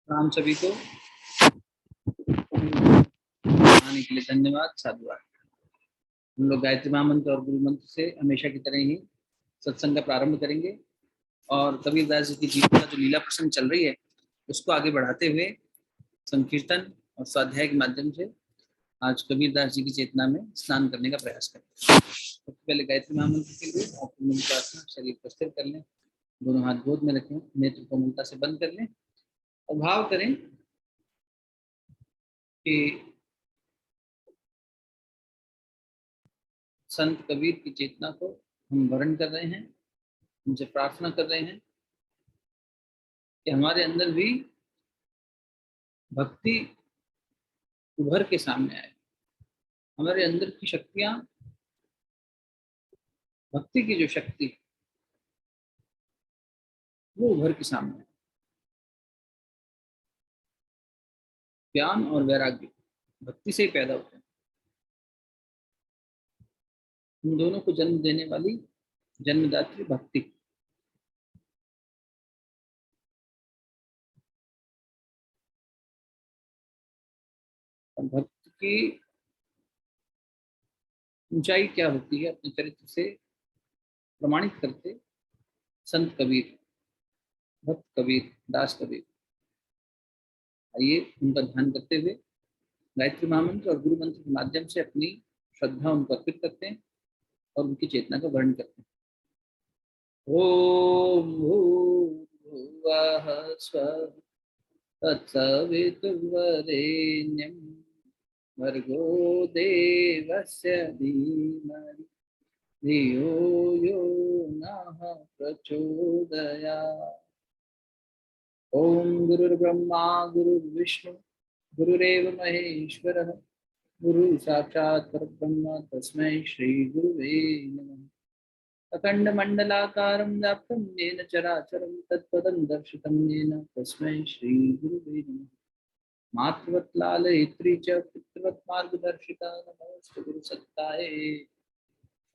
हम सभी को आने के लिए धन्यवाद, साधुवाद। हम लोग गायत्री महामंत्र और गुरु मंत्र से हमेशा की तरह ही सत्संग का प्रारंभ करेंगे और कबीरदास जी की जीवन का जो लीला प्रसंग चल रही है उसको आगे बढ़ाते हुए संकीर्तन और स्वाध्याय के माध्यम से आज कबीरदास जी की चेतना में स्नान करने का प्रयास करें। सबसे पहले गायत्री महामंत्र के लिए प्रार्थना, शरीर को स्थिर कर लें, दोनों हाथ गोद में रखें, नेत्र को कोमलता से बंद कर लें और भाव करें कि संत कबीर की चेतना को हम वर्ण कर रहे हैं, उनसे प्रार्थना कर रहे हैं कि हमारे अंदर भी भक्ति उभर के सामने आए, हमारे अंदर की शक्तियां, भक्ति की जो शक्ति वो उभर के सामने आए। ज्ञान और वैराग्य भक्ति से ही पैदा होते हैं। इन दोनों को जन्म देने वाली जन्मदात्री भक्ति। और भक्त की ऊंचाई क्या होती है अपने चरित्र से प्रमाणित करते संत कबीर, भक्त कबीर, दास कबीर। आइए उनका ध्यान करते हुए गायत्री महामंत्र और गुरु मंत्र के माध्यम से अपनी श्रद्धा उनको अर्पित करते हैं और उनकी चेतना का वर्णन करते हैं। ओम भूर्भुवः स्वः तत्सवितुर्वरेण्यं भर्गो देवस्य धीमहि धियो यो नः प्रचोदयात्। ओम गुरुर्ब्रह्मा गुरुर्विष्णु गुरुरेव महेश्वरः गुरु साक्षात् परब्रह्म तस्मै श्री गुरुवे नमः। अखण्डमण्डलाकारं व्याप्तं येन चराचरं तत्पदं दर्शितं येन तस्मै श्री गुरुवे नमः। मातृवत् लालयित्री च पितृवत् मार्गदर्शिता नमोऽस्तु गुरुसत्ताये।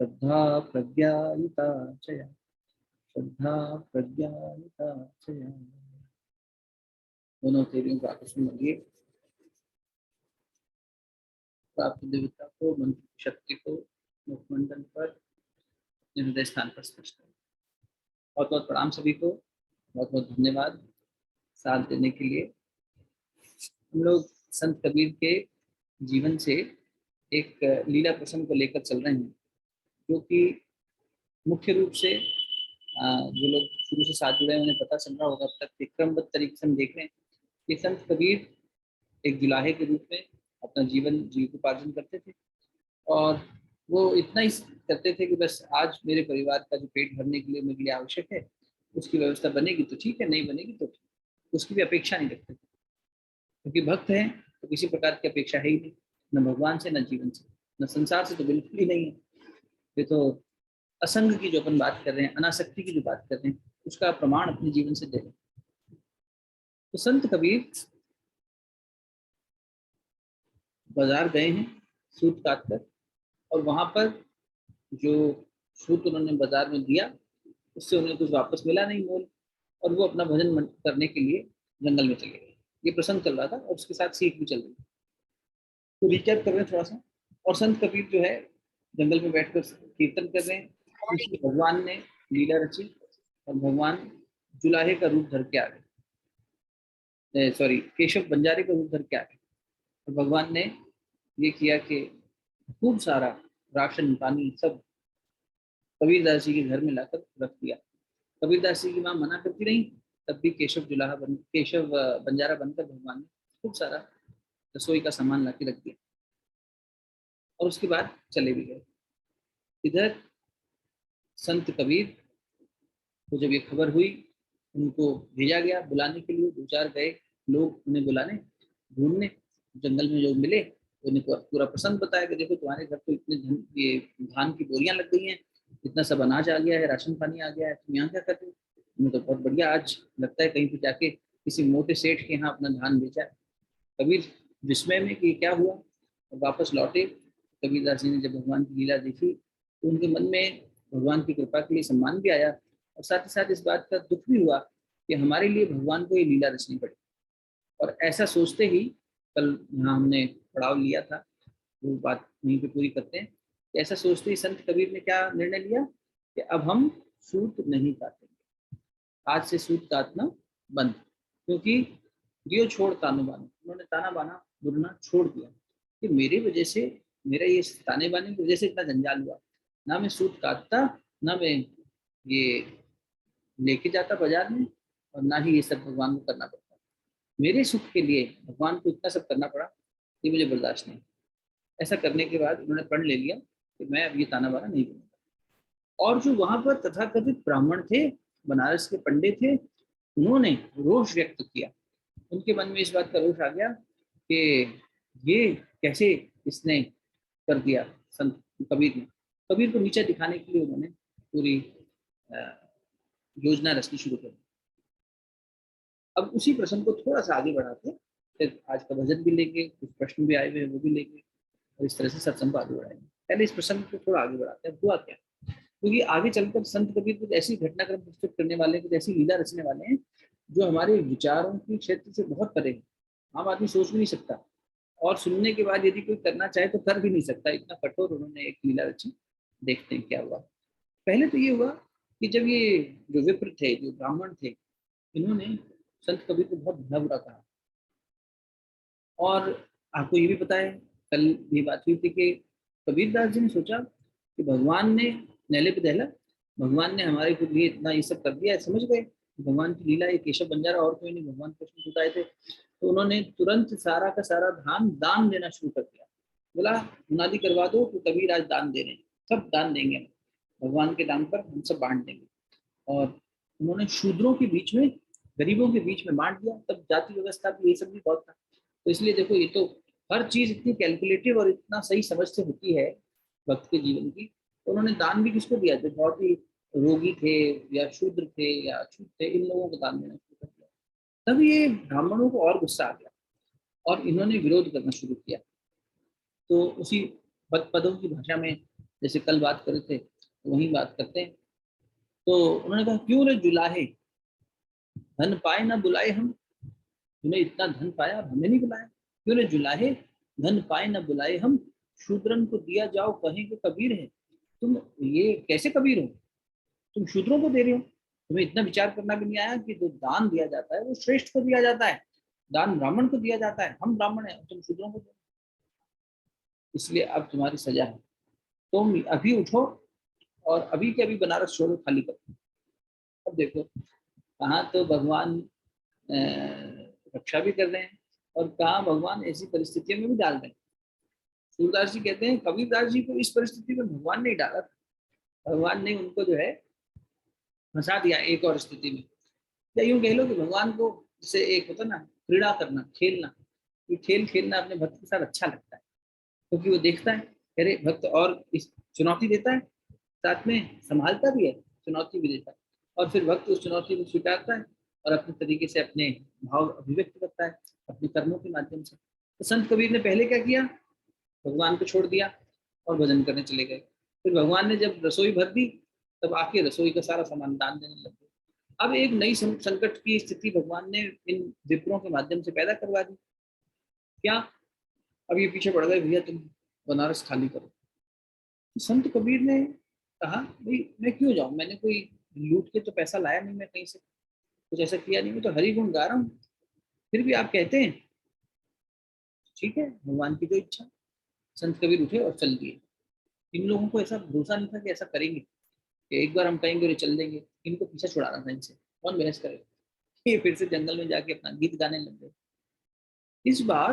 श्रद्धा प्रज्ञायुता च या, श्रद्धा प्रज्ञायुता च या। दोनों तेरियों को आपस में लगिए। प्राप्त देवता को, मंत्र की शक्ति को मुखमंडल पर, हृदय स्थान पर स्पर्श करें। बहुत बहुत प्रणाम सभी को, बहुत बहुत धन्यवाद साथ देने के लिए। हम लोग संत कबीर के जीवन से एक लीला प्रसंग को लेकर चल रहे हैं, जो कि मुख्य रूप से जो लोग शुरू से साथ जुड़े हैं उन्हें पता चल रहा होगा। अब तक क्रमबद्ध तरीके से हम देख रहे हैं कि संत कबीर एक जुलाहे के रूप में अपना जीविकोपार्जन करते थे और वो इतना ही करते थे कि बस आज मेरे परिवार का जो पेट भरने के लिए मेरे लिए आवश्यक है उसकी व्यवस्था बनेगी तो ठीक है, नहीं बनेगी तो उसकी भी अपेक्षा नहीं रखते थे, क्योंकि भक्त हैं तो किसी प्रकार की अपेक्षा है ही नहीं, न भगवान से, न जीवन से, न संसार से तो बिल्कुल ही नहीं है। ये तो असंग की जो अपन बात कर रहे हैं, अनासक्ति की जो बात कर रहे हैं, उसका प्रमाण अपने जीवन से दे रहे हैं। तो संत कबीर बाजार गए हैं सूत काट कर, और वहां पर जो सूत उन्होंने बाजार में दिया उससे उन्हें कुछ वापस मिला नहीं मोल, और वो अपना भजन करने के लिए जंगल में चले गए। ये प्रसंग चल रहा था और उसके साथ सीख भी चल रही थी। तो रिकैप कर रहे हैं थोड़ा सा। और संत कबीर जो है जंगल में बैठकर कीर्तन कर रहे हैं, इसलिए भगवान ने लीला रची और भगवान जुलाहे का रूप धर के आ गए, सॉरी केशव बंजारे का रूप धर के आ गए। और भगवान ने ये किया कि खूब सारा राशन पानी सब कबीरदास जी के घर में लाकर रख दिया। कबीरदास जी की माँ मना करती रही, तब भी केशव बंजारा बनकर भगवान ने खूब सारा रसोई का सामान ला के रख दिया और उसके बाद चले भी गए। इधर संत कबीर को जब ये खबर हुई, उनको भेजा गया बुलाने के लिए। दो चार गए लोग उन्हें बुलाने, ढूंढने, जंगल में जो मिले उन्हें पूरा प्रसंग बताया कि देखो तुम्हारे घर तो इतने ये धान की बोरियां लग गई हैं, इतना सब अनाज आ गया है, राशन पानी आ गया है, तुम यहाँ क्या करते हो? तुम्हें तो बहुत बढ़िया, आज लगता है कहीं पे जाके किसी मोटे सेठ के यहाँ अपना धान बेचा है। कबीर विस्मय में कि क्या हुआ, और वापस लौटे। कबीरदास जी ने जब भगवान की लीला देखी तो उनके मन में भगवान की कृपा के लिए सम्मान भी आया, और साथ ही साथ इस बात का दुख भी हुआ कि हमारे लिए भगवान को ये लीला रचनी पड़ी। और ऐसा सोचते ही, कल यहाँ हमने पड़ाव लिया था, वो बात वहीं पे पूरी करते हैं। ऐसा सोचते ही संत कबीर ने क्या निर्णय लिया कि अब हम सूत नहीं काटेंगे, आज से सूत काटना बंद। क्योंकि दियो छोड़ तानो बानो, उन्होंने ताना बाना बुनना छोड़ दिया कि मेरी वजह से, मेरा ये ताने बाने की वजह से इतना जंजाल हुआ, ना मैं सूत काटता, ना मैं ये लेके जाता बाजार में, और ना ही ये सब भगवान को करना पड़ता। मेरे सुख के लिए भगवान को इतना सब करना पड़ा, ये मुझे बर्दाश्त नहीं। ऐसा करने के बाद उन्होंने प्रण ले लिया कि मैं अब ये ताना बाना नहीं करूंगा। और जो वहां पर तथाकथित ब्राह्मण थे, बनारस के पंडित थे, उन्होंने रोष व्यक्त किया। उनके मन में इस बात का रोष आ गया कि ये कैसे इसने कर दिया संत कबीर ने। कबीर को नीचे दिखाने के लिए उन्होंने पूरी योजना रचनी शुरू कर दी। अब उसी प्रसंग को थोड़ा सा आगे बढ़ाते, फिर आज का भजन भी लेंगे, कुछ प्रश्न भी आए हुए हैं वो भी लेंगे, और इस तरह से सत्संग को आगे बढ़ाएंगे। पहले इस प्रसंग को थोड़ा आगे बढ़ाते हैं, हुआ क्या। क्योंकि आगे चलकर संत कबीर कुछ ऐसी घटनाक्रम प्रस्तुत करने वाले, कुछ ऐसी लीला रचने वाले हैं जो हमारे विचारों के क्षेत्र से बहुत परे है, आम आदमी सोच भी नहीं सकता, और सुनने के बाद यदि कोई करना चाहे तो कर भी नहीं सकता, इतना कठोर उन्होंने एक लीला रची। देखते हैं क्या हुआ। पहले तो ये हुआ कि जब ये जो विप्र थे, जो ब्राह्मण थे, इन्होंने संत कबीर को बहुत भला बुरा कहा। और आपको ये भी पता है, कल ये बात हुई थी कि कबीरदास जी ने सोचा कि भगवान ने नहले पे दहला, भगवान ने हमारे के लिए इतना ये सब कर दिया है, समझ गए भगवान की लीला, ये केशव बंजारा और कोई नहीं, भगवान कृष्ण सुताए थे। तो उन्होंने तुरंत सारा का सारा धान दान देना शुरू कर दिया। बोला मुनादी करवा दो कि कबीर आज दान दे रहे हैं, सब दान देंगे, भगवान के नाम पर हम सब बांट देंगे। और उन्होंने शूद्रों के बीच में, गरीबों के बीच में बांट दिया। तब जाति व्यवस्था भी, ये सब भी बहुत था। तो इसलिए देखो, ये तो हर चीज इतनी कैलकुलेटिव और इतना सही समझ से होती है भक्त के जीवन की। तो उन्होंने दान भी किसको दिया, जो बहुत ही रोगी थे या शूद्र थे या अछूत थे, इन लोगों को दान देना शुरू कर दिया। तब ये ब्राह्मणों को और गुस्सा आ गया और इन्होंने विरोध करना शुरू किया। तो उसी पदों की भाषा में जैसे कल बात कर रहे थे, वही बात करते हैं। तो उन्होंने कहा क्यों रे जुलाहे, धन पाए ना बुलाए हम, तूने इतना धन पाया और हमें नहीं बुलाया। क्यों रे जुलाहे, धन पाए ना बुलाए हम, शूद्रन को दिया जाओ कहें कि कबीर है। तुम ये कैसे कबीर हो, तुम शूद्रों को दे रहे हो। तुम्हें इतना विचार करना भी नहीं आया कि जो दान दिया जाता है वो श्रेष्ठ को दिया जाता है, दान ब्राह्मण को दिया जाता है, हम ब्राह्मण है तुम शूद्रों को दो। इसलिए अब तुम्हारी सजा है, तुम अभी उठो और अभी के अभी बनारस छोड़ो, खाली करो। अब देखो, कहाँ तो भगवान रक्षा भी कर रहे हैं और कहाँ भगवान ऐसी परिस्थितियों में भी डाल रहे हैं। सूरदास जी कहते हैं कबीरदास जी को इस परिस्थिति में भगवान ने डाला, भगवान ने उनको जो है फंसा दिया एक और स्थिति में। या यूं कह लो कि भगवान को जैसे एक होता ना क्रीड़ा करना, खेलना, ये खेल खेलना अपने भक्त के साथ अच्छा लगता है। क्योंकि वो देखता है अरे भक्त और इस चुनौती देता है, साथ में संभालता भी है, चुनौती भी देता है, और फिर भक्त उस चुनौती को स्वीकारता है और अपने तरीके से अपने भाव अभिव्यक्त करता है अपने कर्मों के माध्यम से। तो संत कबीर ने पहले क्या किया, भगवान को छोड़ दिया और भजन करने चले गए। फिर भगवान ने जब रसोई भर दी, तब आके रसोई का सारा सामान दान देने लग गए। अब एक नई संकट की स्थिति भगवान ने इन विप्रों के माध्यम से पैदा करवा दी। क्या, अब ये पीछे पड़ गए, भैया तुम बनारस खाली करो। तो संत कबीर ने कहा भाई मैं क्यों जाऊं, मैंने कोई लूट के तो पैसा लाया नहीं, मैं कहीं से कुछ ऐसा किया नहीं, मैं तो हरि गुण गा रहा हूँ, फिर भी आप कहते हैं ठीक है भगवान की जो इच्छा। संत कबीर उठे और चल दिए। इन लोगों को ऐसा भरोसा नहीं था कि ऐसा करेंगे, कि एक बार हम कहेंगे और चल देंगे। इनको पीछे छुड़ाना था, इनसे कौन बहस करेगा। ये फिर से जंगल में जाके अपना गीत गाने लग गए। इस बार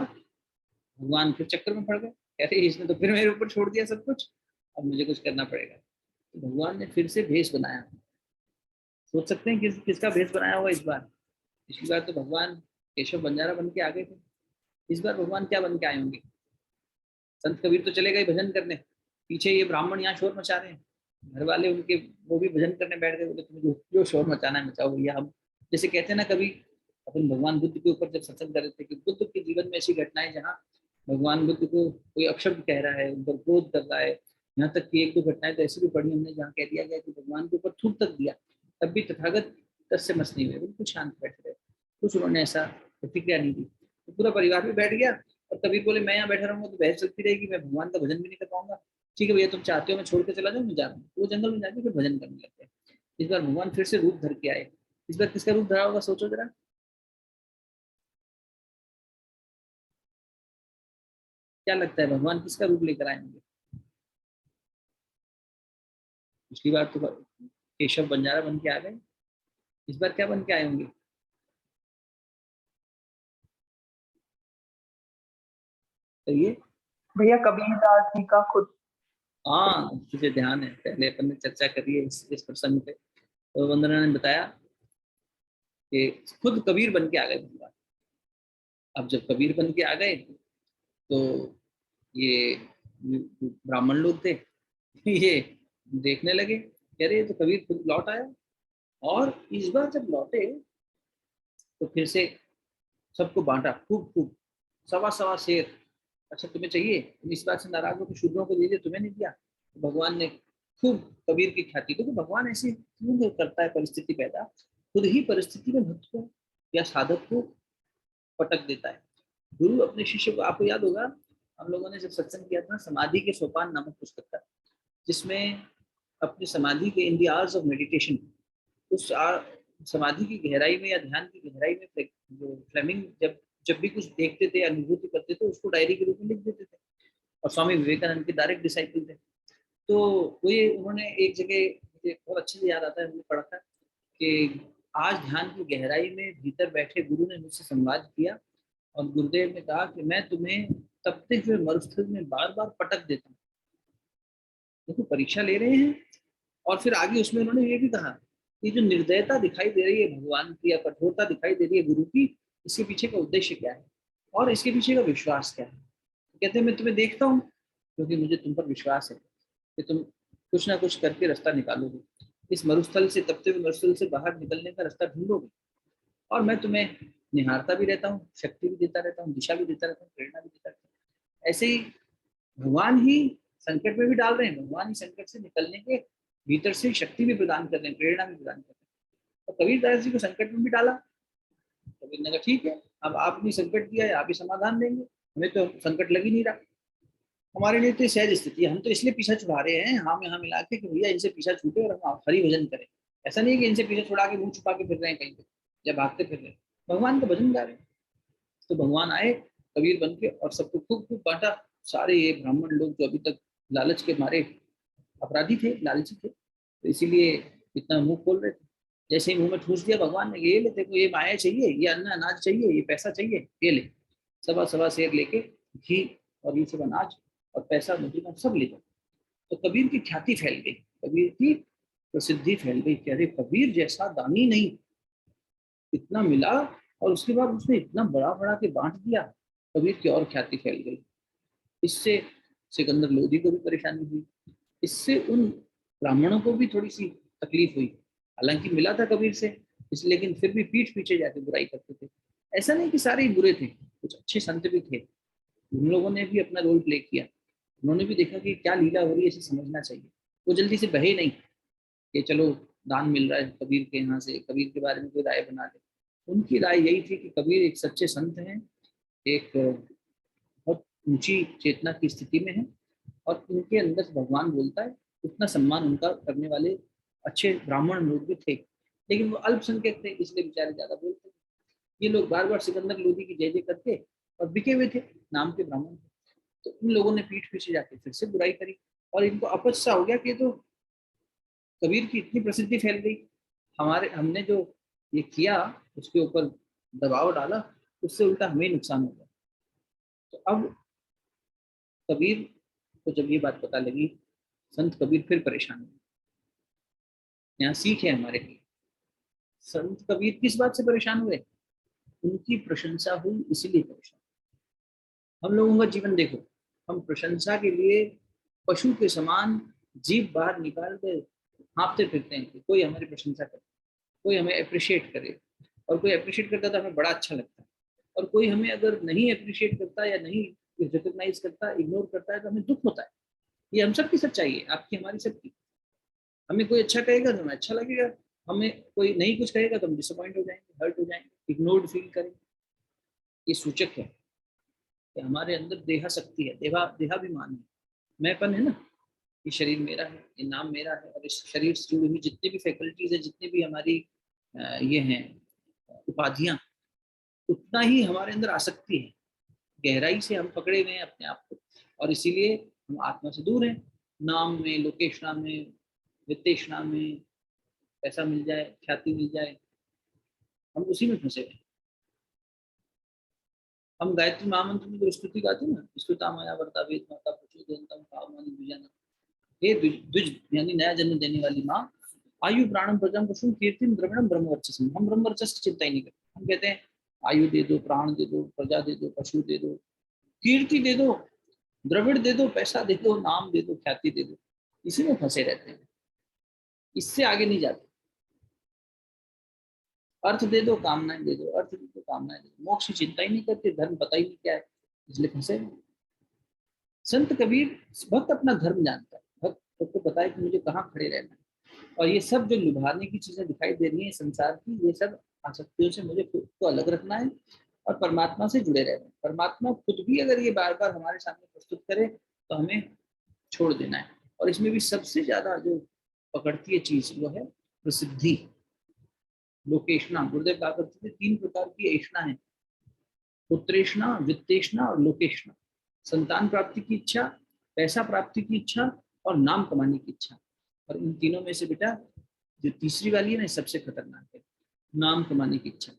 भगवान फिर चक्कर में पड़ गए, कह रहे इसने तो फिर मेरे ऊपर छोड़ दिया सब कुछ, अब मुझे कुछ करना पड़ेगा। तो भगवान ने फिर से भेष बनाया। सोच सकते हैं किसका भेष बनाया होगा इस बार। पिछली बार तो भगवान केशव बंजारा बन के आ गए थे, इस बार भगवान क्या बन के आए होंगे। संत कबीर तो चले गए भजन करने, पीछे ये ब्राह्मण यहाँ शोर मचा रहे हैं। घर वाले उनके वो भी भजन करने बैठ गए, बोले तुम्हें जो शोर मचाना है मचाओ भैया। हम जैसे कहते हैं ना, कभी अपन भगवान बुद्ध के ऊपर जब सत्संग कर रहे थे कि बुद्ध के जीवन में ऐसी घटनाएं जहाँ भगवान बुद्ध को कोई अपशब्द कह रहा है, उन पर क्रोध कर रहा है, यहाँ तक कि एक दो घटनाएं तो ऐसी भी पढ़ी हमने जहाँ कह दिया गया कि भगवान के ऊपर थूक तक दिया, तब भी तथागत तस से मस नहीं हुए, बिल्कुल शांत बैठ रहे, कुछ उन्होंने ऐसा प्रतिक्रिया नहीं दी। तो पूरा परिवार भी बैठ गया। और कबीर बोले मैं यहाँ बैठा रहूंगा तो बहस चलती रहेगी, मैं भगवान का भजन भी नहीं कर पाऊंगा। ठीक है भैया, तुम चाहते हो मैं छोड़ के चला जाऊँ, मैं जा रहा हूँ। वो जंगल में जाके फिर भजन करने लगते हैं। इस बार भगवान फिर से रूप धर के आए। इस बार किसका रूप धरा होगा, सोचो जरा। क्या लगता है भगवान किसका रूप लेकर आएंगे? पिछली बार तो केशव बंजारा बन के आ गए, इस बार क्या बन के आए होंगे? तो ये, भैया कबीरदास जी का खुद। हाँ मुझे ध्यान है, पहले अपन ने चर्चा करी है इस प्रसंग पे। तो वंदना ने बताया कि खुद कबीर बन के आ गए भगवान। अब जब कबीर बन के आ गए तो ये ब्राह्मण लोग थे, ये देखने लगे कह रहे तो कबीर खुद लौट आया। और इस बार जब लौटे तो फिर से सबको बांटा खूब खूब, सवा सवा शेर। अच्छा तुम्हें चाहिए, तुम इस बात से नाराज हो कि शूद्रों को दीजिए, तुम्हें नहीं दिया। तो भगवान ने खूब कबीर की ख्याति, क्योंकि भगवान ऐसी क्यों करता है परिस्थिति पैदा, खुद ही परिस्थिति में भक्त को या साधक को पटक देता है। गुरु अपने शिष्य को, आपको याद होगा हम लोगों ने जब सत्संग किया था समाधि के सोपान नामक पुस्तक का, जिसमें अपनी समाधि के in the hours of meditation, उस समाधि की गहराई में या ध्यान की गहराई में जो फ्लेमिंग जब जब भी कुछ देखते थे, अनुभूति करते थे, उसको डायरी के रूप में लिख देते थे। और स्वामी विवेकानंद के डायरेक्ट डिसाइपल थे। तो वो ये उन्होंने एक जगह, मुझे बहुत अच्छे से याद आता है, हमने पढ़ा था कि आज ध्यान की गहराई में भीतर बैठे गुरु ने मुझसे संवाद किया और गुरुदेव ने कहा कि मैं तुम्हें तपते हुए मरुस्थल में बार बार पटक देता हूँ। देखो परीक्षा ले रहे हैं। और फिर आगे उसमें उन्होंने ये भी कहा कि जो निर्दयता दिखाई दे रही है भगवान की या कठोरता दिखाई दे रही है गुरु की, इसके पीछे का उद्देश्य क्या है और इसके पीछे का विश्वास क्या है। कहते हैं मैं तुम्हें देखता हूँ क्योंकि मुझे तुम पर विश्वास है कि तुम कुछ ना कुछ करके रास्ता निकालोगे, इस मरुस्थल से, तपते हुए मरुस्थल से बाहर निकलने का रास्ता ढूंढोगे। और मैं तुम्हें निहारता भी रहता हूँ, शक्ति भी देता रहता हूँ, दिशा भी देता रहता हूँ, प्रेरणा भी देता रहता हूँ। ऐसे ही भगवान ही संकट में भी डाल रहे हैं, भगवान ही संकट से निकलने के भीतर से शक्ति भी प्रदान कर रहे हैं, प्रेरणा भी प्रदान कर रहे हैं। तो कबीरदास जी को संकट में भी डाला। कबीर ने कहा ठीक है, अब आपने संकट दिया है, आप ही समाधान देंगे, हमें तो संकट लग ही नहीं रहा। हमारे लिए तो सहज स्थिति है, हम तो इसलिए पीछा छुड़ा रहे हैं हम यहाँ मिला के कि भैया इनसे पीछा छूटे और हम हरि भजन करें। ऐसा नहीं है कि इनसे पीछा छुड़ा के मुंह छुपा के फिर रहे हैं कहीं पे या भागते फिर रहे हैं, भगवान का भजन गा रहे हैं। तो भगवान आए कबीर बन के और सबको खूब खूब बांटा। सारे ये ब्राह्मण लोग जो अभी तक लालच के मारे अपराधी थे, लालची थे, तो इसीलिए इतना मुंह खोल रहे थे। जैसे ही मुंह में ठूस दिया भगवान ने, ये ले देखो, ये माया चाहिए, ये अन्न अनाज चाहिए, ये पैसा चाहिए, ये ले। सवा सवा शेर लेके घी और ये सब अनाज और पैसा मुद्रिका सब ले जाओ। तो कबीर की ख्याति फैल गई, कबीर की प्रसिद्धि फैल गई कि अरे कबीर जैसा दानी नहीं, इतना मिला। और उसके बाद उसने इतना बड़ा बड़ा के बांट दिया, कबीर की और ख्याति फैल गई। इससे सिकंदर लोधी को भी परेशानी हुई, इससे उन ब्राह्मणों को भी थोड़ी सी तकलीफ हुई। हालांकि मिला था कबीर से इस, लेकिन फिर भी पीठ पीछे जाके बुराई करते थे। ऐसा नहीं कि सारे ही बुरे थे, कुछ अच्छे संत भी थे, उन लोगों ने भी अपना रोल प्ले किया। उन्होंने भी देखा कि क्या लीला हो रही है, इसे समझना चाहिए। वो जल्दी से बहे नहीं कि चलो दान मिल रहा है कबीर के यहाँ से, कबीर के बारे में कोई राय बना ले। उनकी राय यही थी कि कबीर एक सच्चे संत हैं, एक बहुत ऊंची चेतना की स्थिति में है और इनके अंदर से भगवान बोलता है। उतना सम्मान उनका करने वाले अच्छे ब्राह्मण लोग भी थे, लेकिन वो अल्पसंख्यक थे इसलिए बेचारे ज्यादा बोलते थे। ये लोग बार बार सिकंदर लोधी की जय जय करते और बिके हुए थे, नाम के ब्राह्मण थे। तो इन लोगों ने पीठ पीछे जाके फिर से बुराई करी और इनको अपच सा हो गया कि तो कबीर की इतनी प्रसिद्धि फैल गई, हमारे हमने जो ये किया उसके ऊपर दबाव डाला, उससे उल्टा हमें नुकसान हो गया। तो अब कबीर को जब ये बात पता लगी, संत कबीर फिर परेशान हुए। यहाँ सीख है हमारे लिए। संत कबीर किस बात से परेशान हुए? उनकी प्रशंसा हुई इसीलिए परेशान। हम लोगों का जीवन देखो, हम प्रशंसा के लिए पशु के समान जीभ बाहर निकाल कर हाँफते फिरते हैं कि कोई हमारी प्रशंसा करे, कोई हमें अप्रिशिएट करे। और कोई अप्रिशिएट करता है तो हमें बड़ा अच्छा लगता है, और कोई हमें अगर नहीं अप्रिशिएट करता या नहीं रिकॉग्नाइज करता, इग्नोर करता है, तो हमें दुख होता है। ये हम सबकी सच्चाई है, आपकी हमारी सबकी। हमें कोई अच्छा कहेगा तो हमें अच्छा लगेगा, हमें कोई नहीं कुछ कहेगा तो हम डिसअपॉइंट हो जाएंगे, हर्ट हो जाएंगे, इग्नोर्ड फील करेंगे। ये सूचक है कि हमारे अंदर देहा शक्ति है, देहाभिमान है, मैंपन है ना, ये शरीर मेरा है, ये नाम मेरा है, और इस शरीर से जुड़ी हुई जितनी भी फैकल्टीज है, जितनी भी हमारी ये हैं उपाधियां, उतना ही हमारे अंदर आसक्ति है। गहराई से हम पकड़े हुए हैं अपने आप को, और इसीलिए हम आत्मा से दूर हैं। नाम में, लोकेशना में, वित्तेषणा में, पैसा मिल जाए, ख्याति मिल जाए, हम उसी में फंसे हुए हैं। हम गायत्री महामंत्र में जो स्तुति गाते हैं ना, स्तुता माया वर्ता वेद माता पुष्टम पावमानी द्विजना, हे द्विज यानी नया जन्म देने वाली माँ, आयु प्राणम प्रजम पशु कीर्तिम द्रविणम ब्रह्मवर्चस्म। हम ब्रह्मवर्चस्व की चिंता ही नहीं करते, हम कहते हैं आयु दे दो, प्राण दे दो, प्रजा दे दो, पशु दे दो, कीर्ति दे दो, द्रविड़ दे दो, पैसा दे दो, नाम दे दो, ख्याति दे दो। इसी में फंसे रहते हैं, इससे आगे नहीं जाते। अर्थ दे दो, कामनाएं दे दो, अर्थ दे दो, कामनाएं दे दो, मोक्ष की चिंता ही नहीं करते, धर्म पता ही नहीं क्या है, इसलिए फंसे। संत कबीर, भक्त अपना धर्म जानता है, भक्त को पता है कि मुझे कहाँ खड़े रहना है, और ये सब जो लुभाने की चीजें दिखाई दे रही है संसार की, ये सब आसक्तियों से मुझे खुद को अलग रखना है और परमात्मा से जुड़े रहना है। परमात्मा खुद भी अगर ये बार बार हमारे सामने प्रस्तुत करे तो हमें छोड़ देना है। और इसमें भी सबसे ज्यादा जो पकड़ती है चीज वो है प्रसिद्धि, लोकेशना। गुरुदेव कहा करते थे 3 प्रकार की ऐषणा है, पुत्रेषणा, वित्तेषणा और लोकेशना। संतान प्राप्ति की इच्छा, पैसा प्राप्ति की इच्छा और नाम कमाने की इच्छा। और इन तीनों में से बेटा जो तीसरी वाली है ना, सबसे खतरनाक है, नाम कमाने की इच्छा।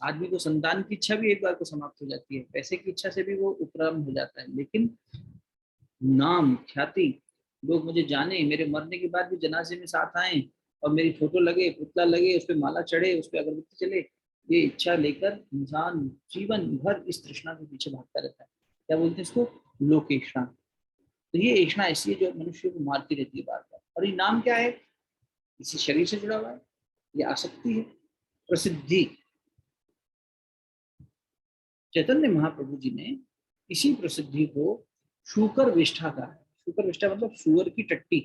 आदमी को संतान की इच्छा भी एक बार को समाप्त हो जाती है, पैसे की इच्छा से भी वो उपराम हो जाता है, लेकिन नाम, ख्याति, लोग मुझे जाने, मेरे मरने के बाद भी जनाजे में साथ आए और मेरी फोटो लगे, पुतला लगे, उस पर माला चढ़े, उस पर अगरबत्ती चले, ये इच्छा लेकर इंसान जीवन भर इस तृष्णा के पीछे भागता रहता है। क्या बोलते हैं इसको? लोकेशना। तो ये ऐषणा ऐसी है जो मनुष्य को मारती रहती है बार बार। और ये नाम क्या है? इसी शरीर से जुड़ा हुआ है, ये आसक्ति है। प्रसिद्धि, चैतन्य महाप्रभु जी ने इसी प्रसिद्धि को शूकर विष्ठा कहा है। शूकर विष्ठा मतलब सुअर की टट्टी।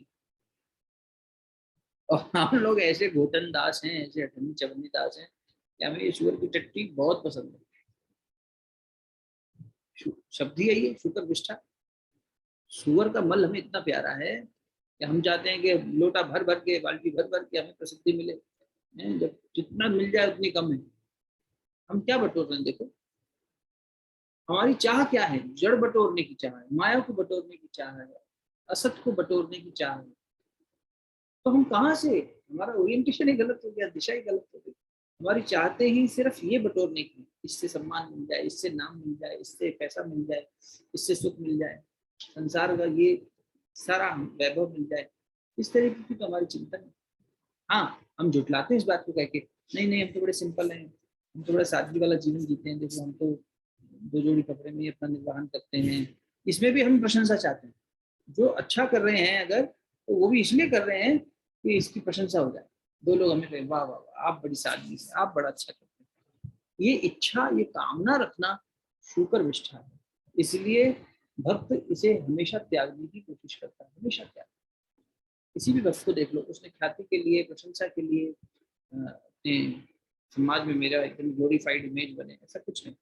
और हम लोग ऐसे घोटन दास हैं, ऐसे अठन्नी चवन्नी दास हैं कि हमें ये सुअर की टट्टी बहुत पसंद है। शब्द ही यही है, शूकर विष्ठा। सुअर का मल हमें इतना प्यारा है कि हम चाहते हैं कि लोटा भर भर के, बाल्टी भर भर के हमें प्रसिद्धि मिले। जब जितना मिल जाए उतनी कम है। हम क्या बटोर रहे हैं? देखो हमारी चाह क्या है? जड़ बटोरने की चाह है, माया को बटोरने की चाह है, असत को बटोरने की चाह है। तो हम कहाँ से, हमारा ओरिएंटेशन ही गलत हो गया, दिशा ही गलत हो गई। हमारी चाहते ही सिर्फ ये बटोरने की, इससे सम्मान मिल जाए, इससे नाम मिल जाए, इससे पैसा मिल जाए, इससे सुख मिल जाए, संसार का ये सारा वैभव मिल जाए, इस तरीके की तो हमारी चिंतन है। हाँ, हम झुटलाते हैं इस बात को कह के, नहीं नहीं हम तो बड़े सिंपल हैं, हम तो बड़ा सादगी वाला जीवन जीते हैं, देखो हम तो 2 जोड़ी कपड़े में अपना निर्वाहन करते हैं। इसमें भी हम प्रशंसा चाहते हैं। जो अच्छा कर रहे हैं अगर, तो वो भी इसलिए कर रहे हैं कि इसकी प्रशंसा हो जाए, 2 लोग हमें कहें वाह वाह वाह, आप बड़ी सादगी से, आप बड़ा अच्छा करते हैं। ये इच्छा, ये कामना रखना शूकर विष्ठा है। इसलिए भक्त इसे हमेशा त्यागने की कोशिश करता है, हमेशा त्याग। किसी भी भक्त को देख लो, उसने ख्याति के लिए, प्रशंसा के लिए, अपने समाज में मेरा एकदम ग्लोरीफाइड इमेज बने, ऐसा कुछ नहीं।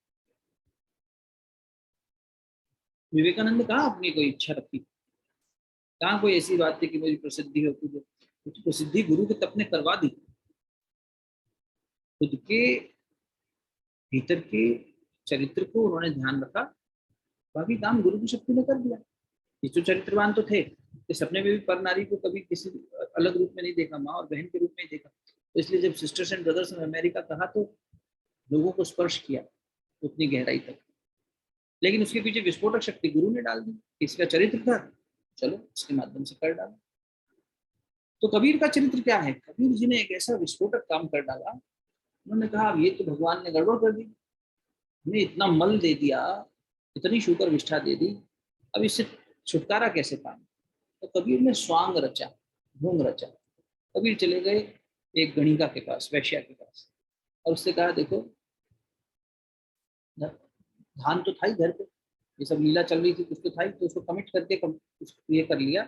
विवेकानंद कहाँ अपनी कोई इच्छा रखी? कहाँ कोई ऐसी बात थी कि मेरी प्रसिद्धि हो? कुछ प्रसिद्धि गुरु के तप ने करवा दी। खुद के भीतर के चरित्र को उन्होंने ध्यान रखा, बाकी काम गुरु की शक्ति ने कर दिया। ये तो चरित्रवान तो थे, इस सपने में भी पर नारी को कभी किसी अलग रूप में नहीं देखा, माँ और बहन के रूप में ही देखा। तो इसलिए जब sisters and brothers of America कहा तो लोगों को स्पर्श किया उतनी गहराई तक। लेकिन उसके पीछे विस्फोटक शक्ति गुरु ने डाल दी, इसका चरित्र था, चलो इसके माध्यम से कर डाला। तो कबीर का चरित्र क्या है? कबीर जी ने एक ऐसा विस्फोटक काम कर डाला, उन्होंने कहा अब ये तो भगवान ने गड़बड़ कर दी, हमें इतना मल दे दिया, इतनी शुकर विष्ठा दे दी, अब इससे छुटकारा कैसे पाएं? तो कबीर ने स्वांग रचा, ढोंग रचा। कबीर चले गए एक गणिका के पास, वैश्या के पास, और उससे कहा देखो धान तो था ही घर पे, ये सब लीला चल रही थी, कुछ तो था ही, तो उसको कमिट करके ये कर लिया,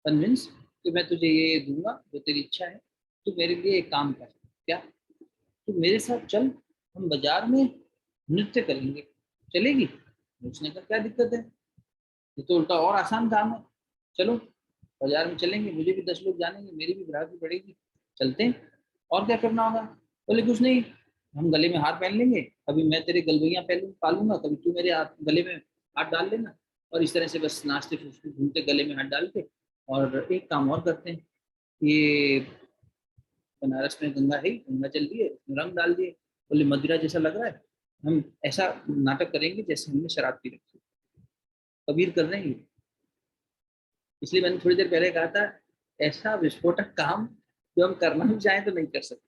कन्विंस कि मैं तुझे ये दूंगा जो तेरी इच्छा है, तू मेरे लिए एक काम कर। क्या? तू मेरे साथ चल, हम बाजार में नृत्य करेंगे, चलेगी? उसने कहा क्या दिक्कत है, ये तो उल्टा और आसान काम है, चलो बाजार में चलेंगे, मुझे भी 10 लोग जानेंगे, मेरी भी ग्राहकी बढ़ेगी, चलते हैं। और क्या करना होगा? बोले कुछ नहीं, हम गले में हार पहन लेंगे, कभी मैं तेरे गलवैया पहन पालूंगा, कभी तू मेरे गले में हाथ डाल लेना, और इस तरह से बस नाचते फूसते घूमते गले में हाथ डाल के। और एक काम और करते हैं, ये बनारस में गंगा है, गंगा जल दी है, उसमें रंग डाल दिए, बोले मदिरा जैसा लग रहा है, हम ऐसा नाटक करेंगे जैसे हमने शराब पी रखी। कबीर कर रहे हैं, इसलिए मैंने थोड़ी देर पहले कहा था ऐसा विस्फोटक काम जो हम करना भी चाहें तो नहीं कर सकते।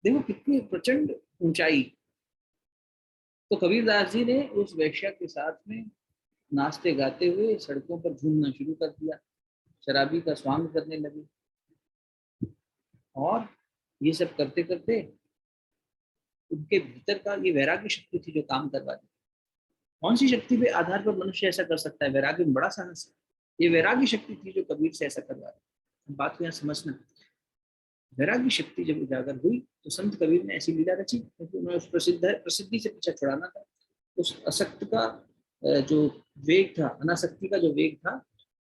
देखो कितनी प्रचंड ऊंचाई। तो कबीरदास जी ने उस वैश्या के साथ में नाचते गाते हुए सड़कों पर झूमना शुरू कर दिया, शराबी का स्वांग करने लगे, और ये सब करते करते उनके भीतर का ये वैराग्य शक्ति थी जो काम करवा दी। कौन सी शक्ति पे आधार पर मनुष्य ऐसा कर सकता है? वैराग्य में बड़ा साहस है। ये वैराग्य शक्ति थी जो कबीर से ऐसा करवा दी। बात को यहाँ समझना, वैराग्य शक्ति जब उजागर हुई तो संत कबीर ने ऐसी लीला रची, क्योंकि उन्हें उस प्रसिद्धि से पीछा छुड़ाना था। उस असक्त का जो वेग था, अनासक्ति का जो वेग था,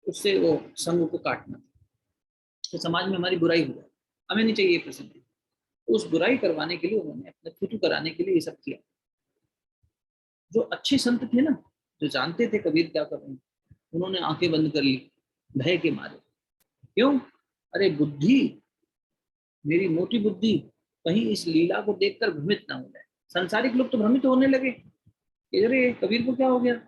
उससे वो संग को काटना था। तो समाज में हमारी बुराई हो जाए, हमें नहीं चाहिए प्रसिद्धि। उस बुराई करवाने के लिए उन्होंने अपने खुद कराने के लिए ये सब किया। जो अच्छे संत थे ना, जो जानते थे कबीर क्या कर रहे हैं, उन्होंने आंखें बंद कर ली भय के मारे। क्यों? अरे बुद्धि, मेरी मोटी बुद्धि कहीं इस लीला को देखकर भ्रमित ना हो जाए। संसारिक लोग तो भ्रमित होने लगे, अरे कबीर को क्या हो गया,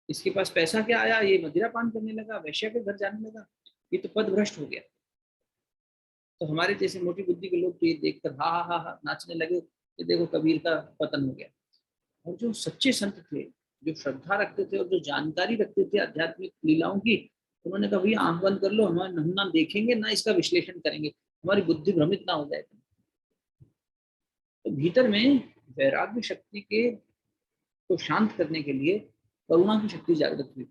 इसके पास पैसा क्या आया, ये मदिरा पान करने लगा, वैश्या के घर जाने लगा, ये तो पद भ्रष्ट हो गया। तो हमारे जैसे मोटी बुद्धि के लोग तो ये देखकर हा हा हा हा नाचने लगे कि देखो कबीर का पतन हो गया। और जो सच्चे संत थे, जो श्रद्धा रखते थे और जो जानकारी रखते थे आध्यात्मिक लीलाओं की, उन्होंने कहा भैया आंख बंद कर लो, हम ना देखेंगे ना इसका विश्लेषण करेंगे, हमारी बुद्धि भ्रमित ना हो जाए। तो भीतर में वैराग्य शक्ति के को शांत करने के लिए करुणा की शक्ति जागृत हुई।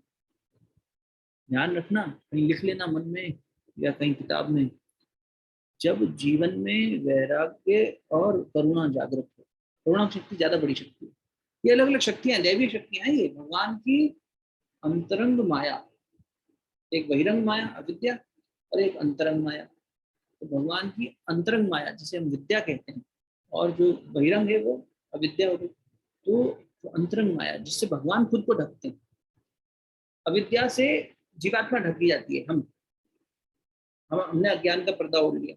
ध्यान रखना, कहीं लिख लेना मन में या कहीं किताब में, जब जीवन में वैराग्य और करुणा जागृत हो, करुणा शक्ति ज्यादा बड़ी शक्ति है। ये अलग अलग शक्तियां, दैवीय शक्तियां, ये भगवान की अंतरंग माया, एक बहिरंग माया अविद्या और एक अंतरंग माया। तो भगवान की अंतरंग माया जिसे हम विद्या कहते हैं, और जो बहिरंग है वो अविद्या हो गई। तो अंतरंग माया जिससे भगवान खुद को ढकते हैं, अविद्या से जीवात्मा ढकी जाती है। हमने अज्ञान का पर्दा ओढ़ लिया,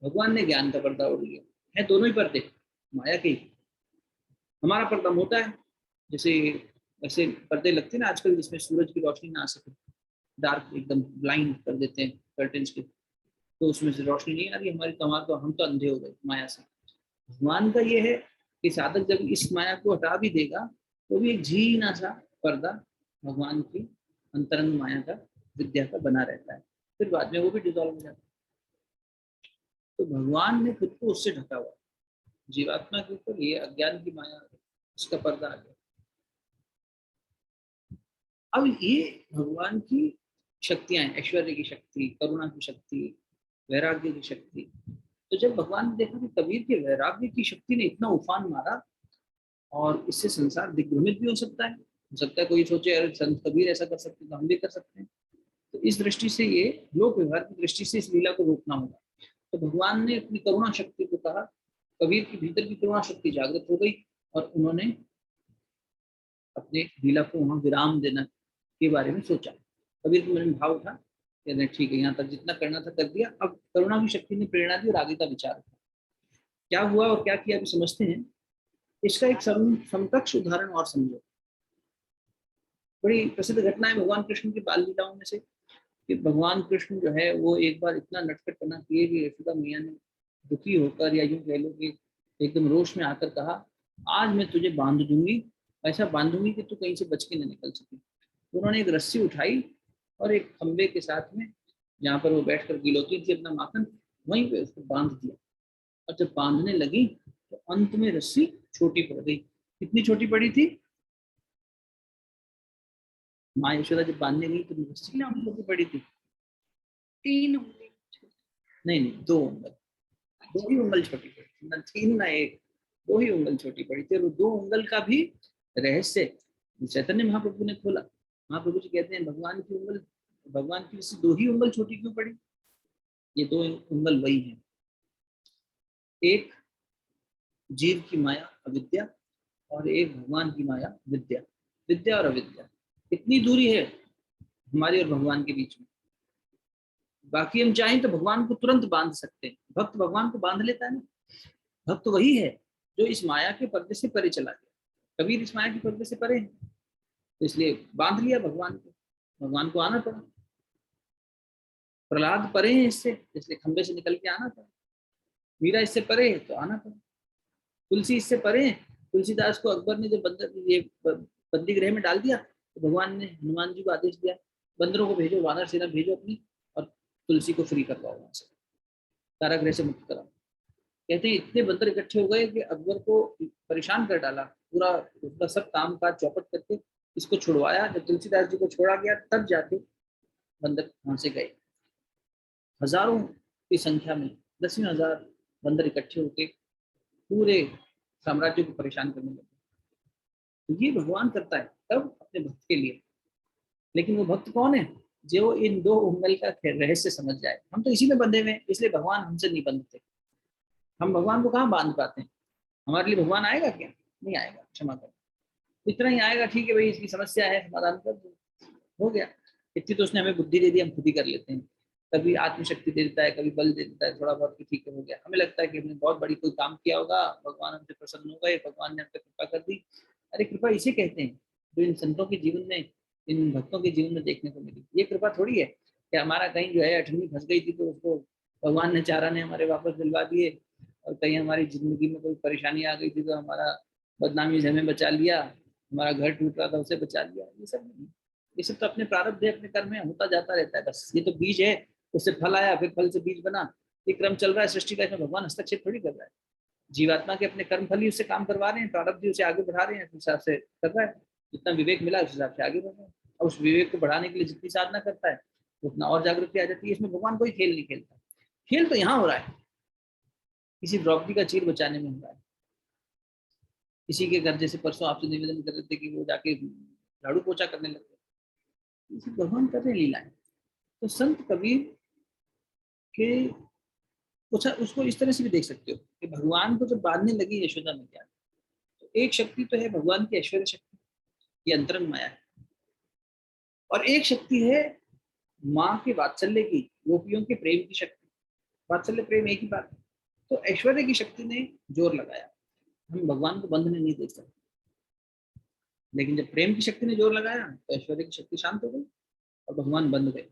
भगवान ने ज्ञान का पर्दा ओढ़ लिया, है दोनों ही पर्दे माया के। हमारा पर्दा मोटा है, जैसे ऐसे पर्दे लगते हैं ना आजकल जिसमें सूरज की रोशनी ना आ सके, डार्क एकदम ब्लाइंड कर देते हैं कर्टन्स के, तो उसमें से रोशनी नहीं आ रही हमारी, तो हमारा तो हम तो अंधे हो गए माया से। भगवान का ये है कि साधक जब इस माया को हटा भी देगा तो भी एक झीना सा पर्दा भगवान की अंतरंग माया का, विद्या का बना रहता है, फिर बाद में वो भी डिजॉल्व हो जाता है। तो भगवान ने खुद को उससे ढका हुआ, जीवात्मा के ऊपर ये अज्ञान की माया, इसका पर्दा आ गया। अब ये भगवान की शक्तियां हैं, ऐश्वर्य की शक्ति, करुणा की शक्ति, वैराग्य की शक्ति। तो जब भगवान ने देखा कि कबीर के वैराग्य की शक्ति ने इतना उफान मारा और इससे संसार दिग्भ्रमित भी हो सकता है कोई सोचे अरे संत कबीर ऐसा कर सकते तो हम भी कर सकते हैं। तो इस दृष्टि से ये लोक व्यवहार की दृष्टि से इस लीला को रोकना होगा। तो भगवान ने अपनी करुणा शक्ति को कहा, कबीर के भीतर की करुणा शक्ति जागृत हो गई और उन्होंने अपने लीला को वहां विराम देना के बारे में सोचा। कबीर के मन में भाव उठा, कहते ठीक है यहाँ तक जितना करना था कर दिया, अब करुणा की शक्ति ने प्रेरणा दी और आगे का विचार था। क्या हुआ और क्या किया अभी समझते हैं। इसका एक समकक्ष उदाहरण और समझो। बड़ी प्रसिद्ध घटना है भगवान कृष्ण की बाल लीलाओं में से, कि भगवान कृष्ण जो है वो एक बार इतना नटखटपना किए कि यशोदा मैया ने दुखी होकर या यूं कह लो कि एकदम रोष में आकर कहा आज मैं तुझे बांध दूंगी, ऐसा बांधूंगी कि तू कहीं से बच के न निकल सके। तो उन्होंने एक रस्सी उठाई और एक खंबे के साथ में जहाँ पर वो बैठकर गिलोती थी अपना माखन, वहीं पे उसको बांध दिया। और जब बांधने लगी तो अंत में रस्सी छोटी पड़ गई। कितनी छोटी पड़ी थी? माँ यशोदा जब बांधने गई तो रस्सी कितनी छोटी पड़ी थी? 3 उंगली। नहीं नहीं, 2 उंगल, 2 ही उंगल छोटी पड़ी, न 3 न 1, 2 ही उंगल छोटी पड़ी थी। और वो 2 उंगल का भी रहस्य चैतन्य महाप्रभु ने खोला। महाप्रभु जी कहते हैं भगवान की वैसे 2 ही उंगल छोटी क्यों पड़ी? ये 2 उंगल वही है, एक जीव की माया अविद्या और एक भगवान की माया विद्या। विद्या और अविद्या, इतनी दूरी है हमारी और भगवान के बीच में। बाकी हम चाहें तो भगवान को तुरंत बांध सकते हैं, भक्त भगवान को बांध लेता है ना। भक्त वही है जो इस माया के पर्दे से परे चला गया। कबीर इस माया के पर्दे से परे है, तो इसलिए बांध लिया भगवान को, भगवान को आना पड़ा। प्रहलाद परे हैं इससे, इसलिए खंबे से निकल के आना पड़ा। मीरा इससे परे है तो आना पड़ा। तुलसी इससे परे है, तुलसीदास को अकबर ने जब बंदी गृह में डाल दिया तो भगवान ने हनुमान जी को आदेश दिया, बंदरों को भेजो, वानर सेना भेजो अपनी, और तुलसी को फ्री करवाओ, वहां से कारागृह से मुक्त कराओ। कहते हैं इतने बंदर इकट्ठे हो गए कि अकबर को परेशान कर डाला, पूरा उसका सब काम काज चौपट करके इसको छुड़वाया। जब तुलसीदास जी को छोड़ा गया तब जाके बंदर वहां से गए। हजारों की संख्या में 10,000 बंदर इकट्ठे होके पूरे साम्राज्य को परेशान करने लगे। तो ये भगवान करता है तब अपने भक्त के लिए। लेकिन वो भक्त कौन है? जो इन 2 उंगल का रहस्य समझ जाए। हम तो इसी में बंधे हुए हैं, इसलिए भगवान हमसे नहीं बंधते। हम भगवान को कहाँ बांध पाते हैं? हमारे लिए भगवान आएगा क्या? नहीं आएगा, क्षमा करो। इतना ही आएगा, ठीक है भाई इसकी समस्या है, समाधान कर दो, हो गया। इतनी तो उसने हमें बुद्धि दे दी, हम खुद ही कर लेते हैं। कभी आत्मशक्ति दे देता है, कभी बल दे देता है थोड़ा बहुत, ठीक है हो गया। हमें लगता है कि हमने बहुत बड़ी कोई काम किया होगा, भगवान हमसे प्रसन्न हो गए, भगवान ने हम पे कृपा कर दी। अरे कृपा इसे कहते हैं जो इन संतों के जीवन में, इन भक्तों के जीवन में देखने को मिली। ये कृपा थोड़ी है कि हमारा कहीं जो है अठन्नी फंस गई थी तो उसको भगवान ने चारा ने हमारे वापस दिलवा दिए, और कहीं हमारी जिंदगी में कोई परेशानी आ गई थी तो हमारा बदनामी से हमें बचा लिया, हमारा घर टूट रहा था उसे बचा लिया। ये सब नहीं, ये सब तो अपने प्रारब्ध है, अपने कर्म में होता जाता रहता है बस। ये तो बीज है, उससे फल आया, फिर फल से बीज बना, ये क्रम चल रहा है सृष्टि का। इसमें भगवान हस्तक्षेप थोड़ी कर रहा है। जीवात्मा के अपने कर्म फल ही उससे काम करवा रहे हैं, प्रारब्ध ही उसे आगे बढ़ा रहे हैं, उस हिसाब से कर रहा है। जितना विवेक मिला उस हिसाब से आगे बढ़ रहा है, और उस विवेक को बढ़ाने के लिए जितनी साधना करता है उतना और जागृति आ जाती है। इसमें भगवान कोई खेल नहीं खेलता। खेल तो यहाँ हो रहा है, किसी द्रौपदी का चीर बचाने में हो रहा है। किसी के घर, जैसे परसों आपसे निवेदन कर रहे थे कि वो जाके झाड़ू पोछा करने लगे, इसे भगवान कर रहे हैं लीलाएं। तो संत कबीर के उसको इस तरह से भी देख सकते हो कि भगवान को जब बांधने लगी यशोदा मैया, तो एक शक्ति तो है भगवान की ऐश्वर्य शक्ति, ये अंतरंग माया है, और एक शक्ति है माँ के वात्सल्य की, गोपियों के प्रेम की शक्ति। वात्सल्य प्रेम एक ही बात है। तो ऐश्वर्य की शक्ति ने जोर लगाया, हम भगवान को बंधने नहीं देख सकते। लेकिन जब प्रेम की शक्ति ने जोर लगाया तो ऐश्वर्य की शक्ति शांत हो गई और भगवान बंध गए।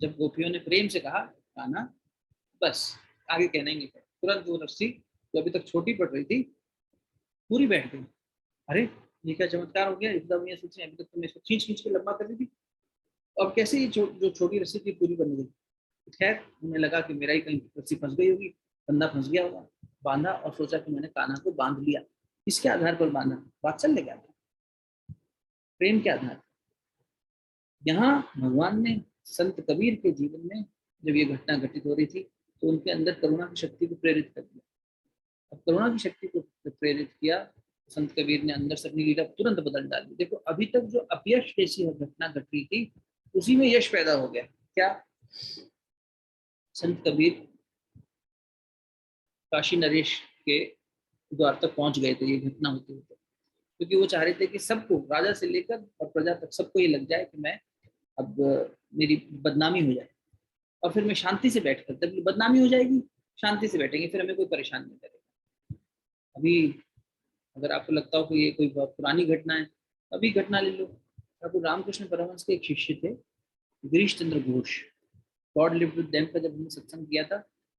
जब गोपियों ने प्रेम से कहा कान्हा बस, आगे कहना ही नहीं पड़ा, तुरंत वो रस्सी जो अभी तक छोटी पड़ रही थी पूरी बैठ गई। अरे ये क्या चमत्कार हो गया, एकदम ये सोचे अभी तक तुमने इसको खींच खींच के लंबा कर दी थी, अब कैसे ये जो छोटी रस्सी थी पूरी बन गई। खैर उन्हें लगा कि मेरा ही कहीं रस्सी फंस गई होगी, बंदा फंस गया होगा। बांधा और सोचा कि मैंने कान्हा को बांध लिया। किसके आधार पर बांधा? वात्सल्य के आधार, प्रेम के आधार। यहाँ भगवान ने संत कबीर के जीवन में जब ये घटना घटित हो रही थी तो उनके अंदर करुणा की शक्ति को प्रेरित कर दिया। अब करुणा की शक्ति को प्रेरित किया, संत कबीर ने अंदर से अपनी लीला तुरंत बदल डाली। देखो अभी तक जो अपयश जैसी घटना घट रही थी उसी में यश पैदा हो गया। क्या? संत कबीर काशी नरेश के द्वार तक पहुंच गए थे ये घटना होते होते, क्योंकि वो चाह रहे थे कि सबको, राजा से लेकर और प्रजा तक, सबको ये लग जाए कि मैं अब मेरी बदनामी हो जाए, और फिर मैं शांति से बैठकर, जब बदनामी हो जाएगी शांति से बैठेंगे, फिर हमें कोई परेशान नहीं करेगा। अभी अगर आपको लगता हो कि ये कोई बहुत पुरानी घटना है, अभी घटना ले लो। ठाकुर रामकृष्ण परमहंस के एक शिष्य थे Girish Chandra Ghosh, God lived with them का जब हमने सत्संग किया था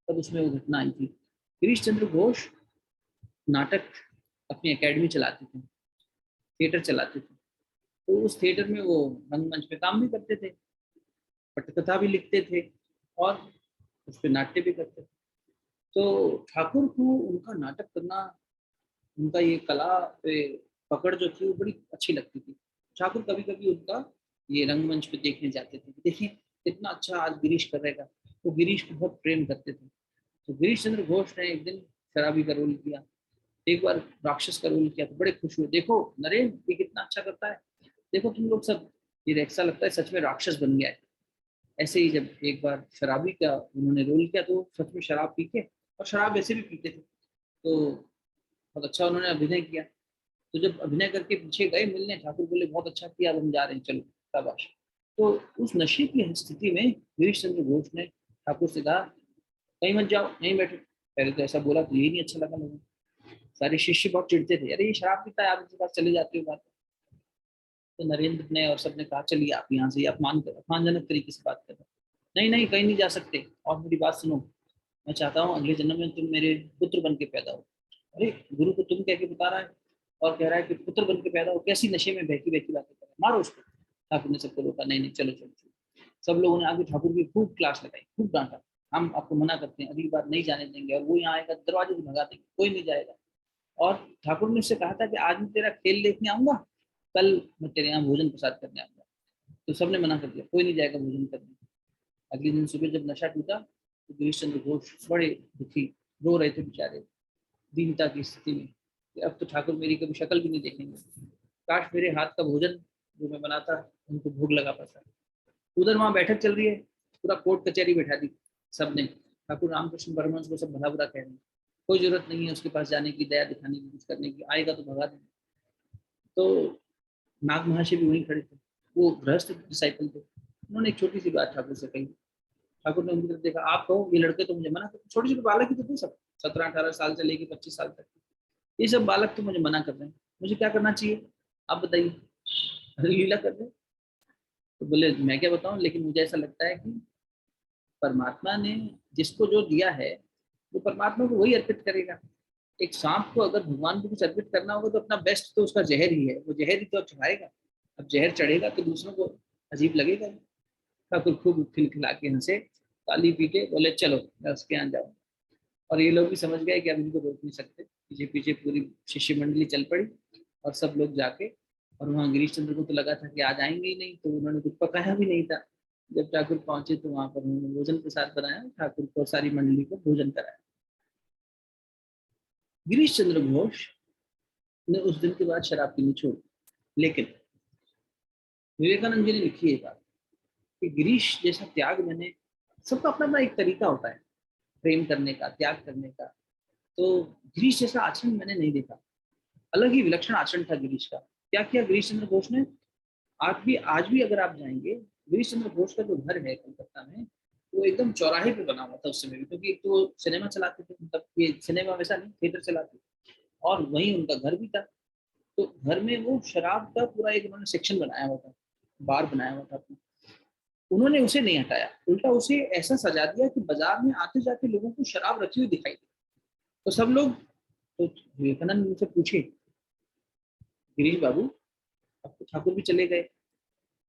तब उसमें वो घटना आई थी। गिरीश चंद्र घोष नाटक अपनी एकेडमी चलाते थे, थिएटर चलाते थे। तो उस थिएटर में वो रंगमंच पे काम भी करते थे, पटकथा भी लिखते थे और उस पर नाट्य भी करते थे। तो ठाकुर को उनका नाटक करना, उनका ये कला पे पकड़ जो थी वो बड़ी अच्छी लगती थी। ठाकुर कभी कभी उनका ये रंगमंच पे देखने जाते थे, देखिए इतना अच्छा आज गिरीश कर रहेगा। वो गिरीश को बहुत प्रेम करते थे। तो गिरीश चंद्र घोष ने एक दिन शराबी का रोल किया, एक बार राक्षस का रोल किया तो बड़े खुश हुए, देखो नरेंद्र ये कितना अच्छा करता है, देखो तुम लोग सब, ये ऐसा लगता है सच में राक्षस बन गया है। ऐसे ही जब एक बार शराबी का उन्होंने रोल किया तो सच में शराब पी के, और शराब वैसे भी पीते थे, तो बहुत अच्छा उन्होंने अभिनय किया। तो जब अभिनय करके पीछे गए मिलने, ठाकुर बोले बहुत अच्छा किया, अब हम जा रहे हैं, चलो शाबाश। तो उस नशे की स्थिति में गिरीश चंद्र घोष ने ठाकुर से कहा कहीं मत जाओ, नहीं बैठो। पहले तो ऐसा बोला तो यही नहीं अच्छा लगा लोगों को। सारे शिष्य बहुत चिढ़ते थे, अरे ये शराब पीता है, आप इसके पास चले जाते हो बात। तो नरेंद्र ने और सबने कहा चलिए आप यहाँ से, अपमानजनक तरीके से बात कर रहे हैं, नहीं नहीं कहीं नहीं जा सकते, और मेरी बात सुनो, मैं चाहता हूँ अगले जन्म में तुम मेरे पुत्र बन के पैदा हो। अरे गुरु को तुम कह के बता रहा है, और कह रहा है कि पुत्र बन के पैदा हो, कैसी नशे में बहकी बहकी बातें कर रहा है, मारो उसको। ठाकुर ने सबको रोका, नहीं नहीं चलो चलो चलो। सब लोगों ने आगे ठाकुर की खूब क्लास लगाई, खूब डांटा, हम आपको मना करते हैं, अगली बार नहीं जाने देंगे, और वो यहाँ आएगा दरवाजे से भगा देंगे, कोई नहीं जाएगा। और ठाकुर ने उससे कहा था कि आज मैं तेरा खेल देखने आऊंगा, कल मैं तेरे यहाँ भोजन प्रसाद करने आऊंगा। तो सबने मना कर दिया, कोई नहीं जाएगा भोजन करने। अगले दिन सुबह जब नशा टूटा तो गिरीश चंद्र घोष बड़े दुखी, रो रहे थे बेचारे, दीनता की स्थिति में कि अब तो ठाकुर मेरी कभी शक्ल भी नहीं देखेंगे, काश मेरे हाथ का भोजन जो मैं बनाता उनको भोग लगा पाता। उधर वहां बैठक चल रही है, पूरा कोर्ट कचहरी बैठा दी सबने, ठाकुर रामकृष्ण परमहंस को सब भला बुरा कह रहे हैं, कोई जरूरत नहीं है उसके पास जाने की, दया दिखाने की, कुछ करने की, आएगा तो भगा देंगे। तो नाग महाशय भी वहीं खड़े थे, वो गृहस्थ डिसाइपल थे, उन्होंने एक छोटी सी बात ठाकुर से कही। ठाकुर ने उनकी तरफ देखा, आप कहो ये लड़के तो मुझे मना करते, छोटे छोटे बालक ही तो थे सब, 17-18 साल से लेके 25 साल तक, ये सब बालक तो मुझे मना कर रहे हैं, मुझे क्या करना चाहिए आप बताइए, लीला कर रहे हैं। तो बोले मैं क्या बताऊं, लेकिन मुझे ऐसा लगता है कि परमात्मा ने जिसको जो दिया है वो परमात्मा को वही अर्पित करेगा। एक सांप को अगर भगवान को कुछ अर्पित करना होगा तो अपना बेस्ट तो उसका जहर ही है, वो जहर ही तो चढ़ाएगा। अब जहर चढ़ेगा तो दूसरों को अजीब लगेगा। ठाकुर खूब खिलखिला के हंसे, ताली पीटे, बोले चलो मैं उसके यहाँ जाऊँ। और ये लोग भी समझ गए कि अब इनको रोक नहीं सकते, पीछे पीछे पूरी शिष्य मंडली चल पड़ी, और सब लोग जाके, और वहाँ गिरीश चंद्र को तो लगा था कि आज आएंगे ही नहीं, तो उन्होंने कुछ पकाया भी नहीं था। जब ठाकुर पहुंचे तो वहां पर उन्होंने भोजन प्रसाद बनाया, ठाकुर को सारी मंडली को भोजन कराया। गिरीश चंद्र घोष ने उस दिन के बाद शराब पीनी छोड़ दी। लेकिन विवेकानंद जी ने लिखी है बात कि गिरीश जैसा त्याग मैंने, सबका अपना अपना एक तरीका होता है प्रेम करने का, त्याग करने का, तो गिरीश जैसा आचरण मैंने नहीं देखा। अलग ही विलक्षण आचरण था गिरीश का। क्या किया गिरीश चंद्र घोष ने, आज भी अगर आप जाएंगे, गिरीश चंद्र घोष का जो घर है कलकत्ता में, वो एकदम चौराहे पे बना हुआ था उस समय भी, क्योंकि एक तो सिनेमा चलाते थे, मतलब ये सिनेमा वैसा नहीं, थिएटर चलाते थे, और वहीं उनका घर भी था। तो घर में वो शराब का पूरा एक उन्होंने सेक्शन बनाया हुआ था, बार बनाया हुआ था अपना। उन्होंने उसे नहीं हटाया, उल्टा उसे ऐसा सजा दिया कि बाजार में आते जाते लोगों को शराब रखी हुई दिखाई दी। तो सब लोग, तो विवेकानंद उनसे पूछे, गिरीश बाबू अब तो ठाकुर भी चले गए,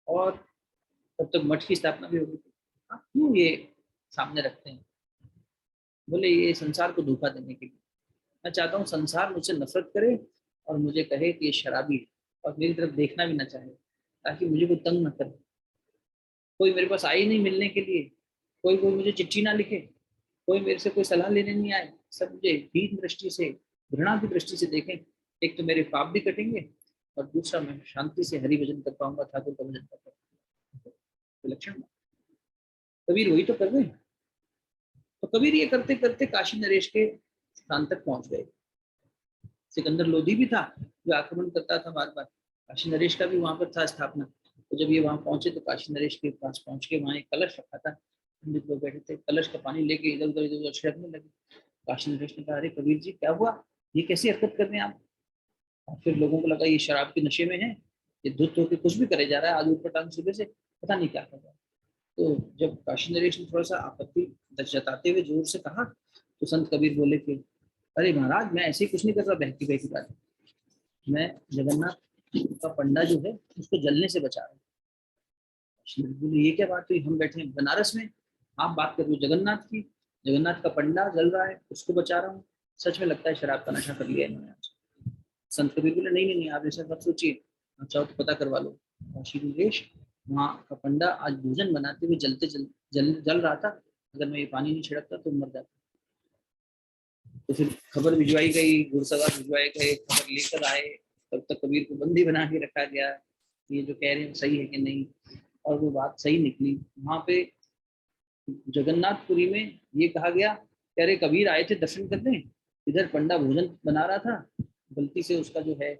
और तब तक मठ की स्थापना भी होगी, आप क्यों ये सामने रखते हैं? बोले ये संसार को धोखा देने के लिए, मैं चाहता हूँ संसार मुझसे नफरत करे और मुझे कहे कि ये शराबी है, और मेरी तरफ देखना भी ना चाहे, ताकि मुझे कोई तंग न करे, कोई मेरे पास आए नहीं मिलने के लिए, कोई कोई मुझे चिट्ठी ना लिखे, कोई मेरे से कोई सलाह लेने नहीं आए, सब मुझे हीन दृष्टि से, घृणा की दृष्टि से देखें। एक तो मेरे पाप भी कटेंगे, और दूसरा मैं शांति से हरि भजन कर पाऊंगा, ठाकुर का भजन कर पाऊंगा। विलक्षण कबीर वही तो कर रहे हैं। तो कबीर ये करते करते काशी नरेश के स्थान तक पहुंच गए। सिकंदर लोधी भी था जो आक्रमण करता था बार बार, काशी नरेश का भी वहां पर था स्थापना। तो जब ये वहां पहुंचे तो काशी नरेश के पास पहुंच के वहां एक कलश रखा था, पंडित लोग बैठे थे, कलश का पानी लेके इधर उधर छिड़कने लगे। काशी नरेश ने कहा, अरे कबीर जी क्या हुआ, ये कैसी हरकत कर रहे हैं आप? और फिर लोगों को लगा ये शराब के नशे में है, ये धुत होकर कुछ भी करे जा रहा है, आज ऊपर टांग सुबह से पता नहीं क्या कर रहा है। तो जब काशी नरेश ने थोड़ा सा आपत्ति जताते हुए जोर से कहा, तो संत कबीर बोले कि अरे महाराज मैं ऐसे ही कुछ नहीं कर रहा बहकी बहकी बात, मैं जगन्नाथ का पंडा जो है उसको जलने से बचा रहा हूँ। बोले ये क्या बात हुई, हम बैठे हैं बनारस में, आप बात कर रहे हो जगन्नाथ की, जगन्नाथ का पंडा जल रहा है उसको बचा रहा हूँ, सच में लगता है शराब का नशा कर लिया इन्होंने आज। संत कबीर बोले नहीं नहीं नहीं, आप ऐसा मत सोचिए, आप चाहो तो पता करवा लो। और श्री नरेश वहाँ का पंडा आज भोजन बनाते हुए जल रहा था, अगर मैं ये पानी नहीं छिड़कता तो मर जाता। तो फिर खबर भिजवाई गई, घुड़सवार भिजवाए गए, खबर लेकर आए, तब तक कबीर को बंदी बना के रखा गया, ये जो कह रहे हैं सही है कि नहीं। और वो बात सही निकली। वहां पे जगन्नाथपुरी में ये कहा गया कि अरे कबीर आए थे दर्शन करने, इधर पंडा भोजन बना रहा था, गलती से उसका जो है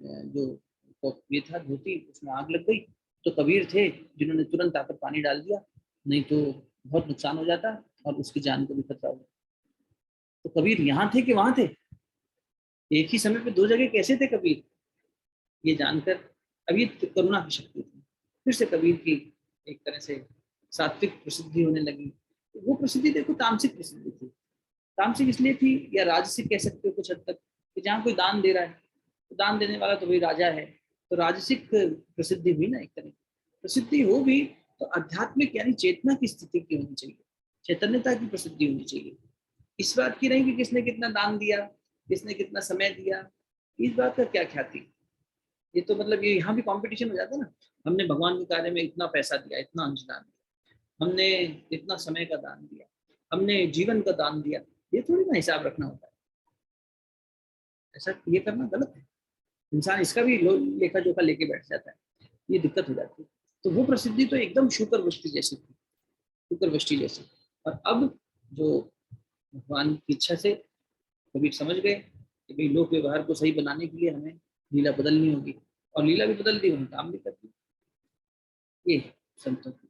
जो ये था धोती, उसमें आग लग गई। तो कबीर थे जिन्होंने तुरंत आकर पानी डाल दिया, नहीं तो बहुत नुकसान हो जाता और उसकी जान को भी खतरा हो। तो कबीर यहाँ थे कि वहां थे, एक ही समय पे दो जगह कैसे थे कबीर, ये जानकर अब ये करुणा की शक्ति थी। फिर से कबीर की एक तरह से सात्विक प्रसिद्धि होने लगी। वो प्रसिद्धि देखो तामसिक प्रसिद्धि थी। तामसिक इसलिए थी या राजसिक कह सकते हो कुछ हद तक, कि जहाँ कोई दान दे रहा है तो दान देने वाला तो भाई राजा है, तो राजसिक प्रसिद्धि हुई ना एक तरह। प्रसिद्धि हो भी तो आध्यात्मिक यानी चेतना की स्थिति की होनी चाहिए, चैतन्यता की प्रसिद्धि होनी चाहिए। इस बात की नहीं कि किसने कितना दान दिया, किसने कितना समय दिया, इस बात का क्या ख्याति। ये तो मतलब ये यहाँ भी कंपटीशन हो जाता है ना, हमने भगवान के कार्य में इतना पैसा दिया, इतना अंशदान दिया, हमने इतना समय का दान दिया, हमने जीवन का दान दिया, ये थोड़ी ना हिसाब रखना होता है। ऐसा ये करना गलत है। इंसान इसका भी लेखा जोखा लेके बैठ जाता है, ये दिक्कत हो जाती है। तो वो प्रसिद्धि तो एकदम शुकर वृष्टि जैसी थी, शुकर वृष्टि जैसी। और अब जो भगवान की इच्छा से कबीर समझ गए कि भाई लोक व्यवहार को सही बनाने के लिए हमें लीला बदलनी होगी, और लीला भी बदल दी, उन्होंने काम भी कर दिया। ये संतों की।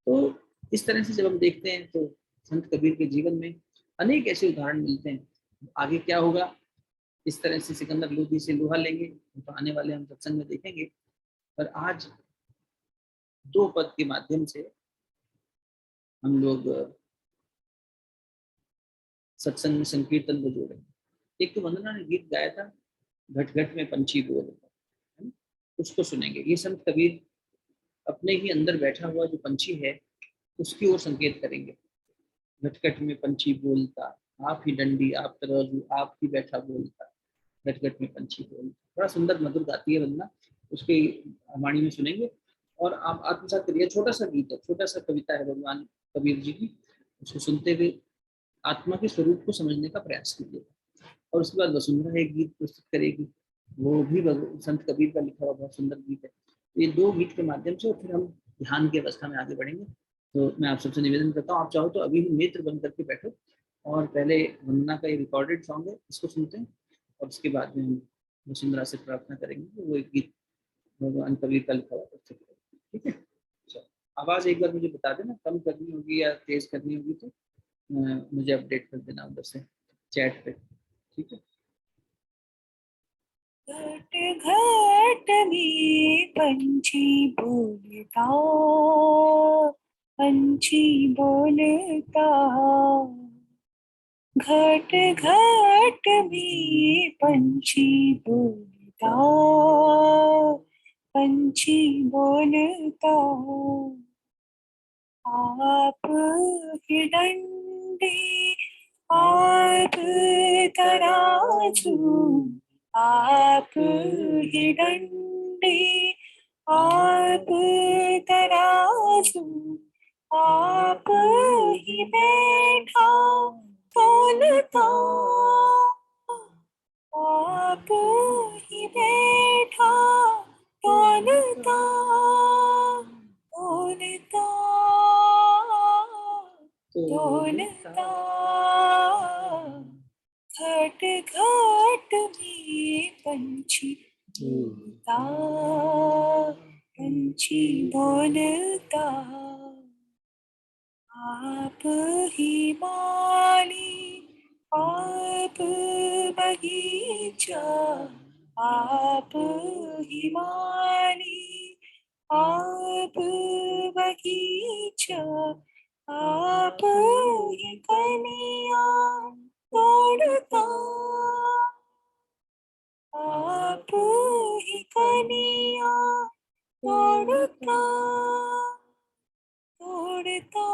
तो इस तरह से जब हम देखते हैं तो संत कबीर के जीवन में अनेक ऐसे उदाहरण मिलते हैं। आगे क्या होगा, इस तरह से सिकंदर लोधी से लोहा लेंगे तो आने वाले हम सत्संग में देखेंगे। पर आज दो पद के माध्यम से हम लोग सत्संग में संकीर्तन को जोड़ेंगे। एक तो वंदना ने गीत गाया था, घट घट में पंछी बोल, उसको सुनेंगे। ये संत कबीर अपने ही अंदर बैठा हुआ जो पंछी है उसकी ओर संकेत करेंगे। घटघट में पंछी बोलता, आप ही डंडी आप तराजू, आप ही बैठा बोलता, घटघट में पंछी बोलता। बड़ा सुंदर मधुर गाती है वंदना, उसके वाणी में सुनेंगे। और आप आत्मसात करिए, छोटा सा गीत है, छोटा सा कविता है भगवान कबीर जी की, उसको सुनते हुए आत्मा के स्वरूप को समझने का प्रयास कीजिए। और उसके बाद वसुंधरा एक गीत प्रस्तुत करेगी, वो भी संत कबीर का लिखा हुआ बहुत सुंदर गीत है। तो ये दो गीत के माध्यम से फिर हम ध्यान की अवस्था में आगे बढ़ेंगे। तो मैं आप सबसे निवेदन करता हूँ, आप चाहो तो अभी भी नेत्र बंद करके बैठो और पहले वंदना का ये रिकॉर्डेड सॉन्ग है इसको सुनते हैं, और उसके बाद में हम वसुंधरा से प्रार्थना करेंगे वो एक गीत भगवान कबीर का लिखा हुआ प्रस्तुत करेंगे। ठीक है, चलो आवाज एक बार मुझे बता देना, कम करनी होगी या तेज करनी होगी तो मुझे अपडेट कर देना उधर से चैट पे। ठीक है। घट घट में पंछी बोलता, पंछी बोलता, घट घट में पंछी बोलता, पंछी बोलता, आप ही डंडे आप तराजू, आप ही डंडे आप तराजू, आप ही बैठा तौलता, आप ही बैठा तौलता, तौलता, तौलता, घट घट में पंछी बोलता, पंछी बोलता, आप ही माली आप बगीचा, आप ही माली आप बगीचा, आप ही कलियां तोड़ता, आप ही कलियां तोड़ता, तोड़ता,